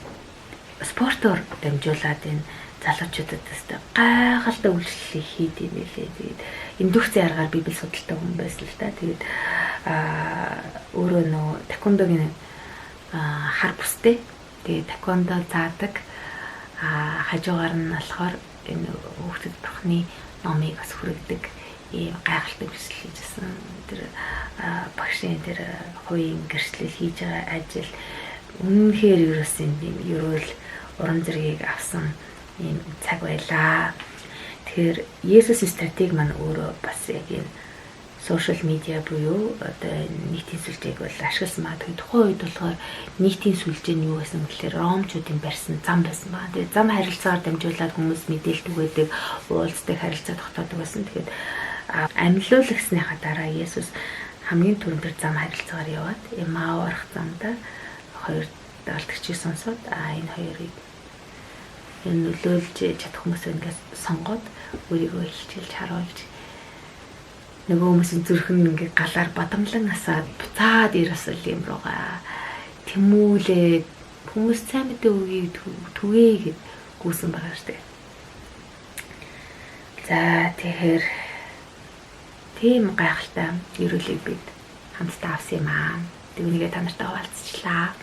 спортоор дамжуулаад энэ залуучуудад тест гайхалтай үйлчлэл хийдэг юм билээ. Тэгээд индукцийн аргаар библи судалтай хүн байсан л та. Тэгээд өөрөө нөө таквондогийн хар бүстэй. Тэгээд таквондо заадаг. Хажуугаар нь болохоор энэ хүүхдэд бурхны номыг бас хүргэдэг ийм гайхалтай бэлтгэл хийжсэн. Тэр багшийн тэр хувийн гэрчлэл хийж байгаа ажил үнэхээр ерөөсөн юм ерөөл уран зэргийг авсан ийм цаг байлаа. Тэгэхээр Есүсийн стратеги маань өөрөө бас яг энэ сошиал медиа буюу одоо нийтийн сүлжээг бол ашигласан ба тэгээд тухайн үед болохоор нийтийн сүлжээ нь юу байсан гэхээр ромчуудын барьсан зам байсан ба. Тэгээд зам харилцаагаар дамжуулаад хүмүүс мэдээлэл түгээдэг, уулздаг харилцаа тогтоодог байсан. Тэгээд амьлуулагсныхаа дараа Есүс хамгийн түрүүнд зам харилцаагаар яваад Эмау арах замда хоёр дагалдагчийг сонсоод энэ хоёрыг энэ нөлөөлж чадах хүмүүс ингээс сонгоод өөрийгөө хилчилж харуулж нөгөө хүмүүсийн зүрх нь ингээ галаар бадамлан асаад буцаад ирсэн юм руугаа тэмүүлээд хүмүүс сайн мэдээ өгье түгээ гэд гүйсэн байгаа штэ. За тэгэхээр тийм гайхалтай ерөөлийг бид хамтдаа авсан юм аа. Тэгвэл нэгэ та нартай хуваалцчихлаа.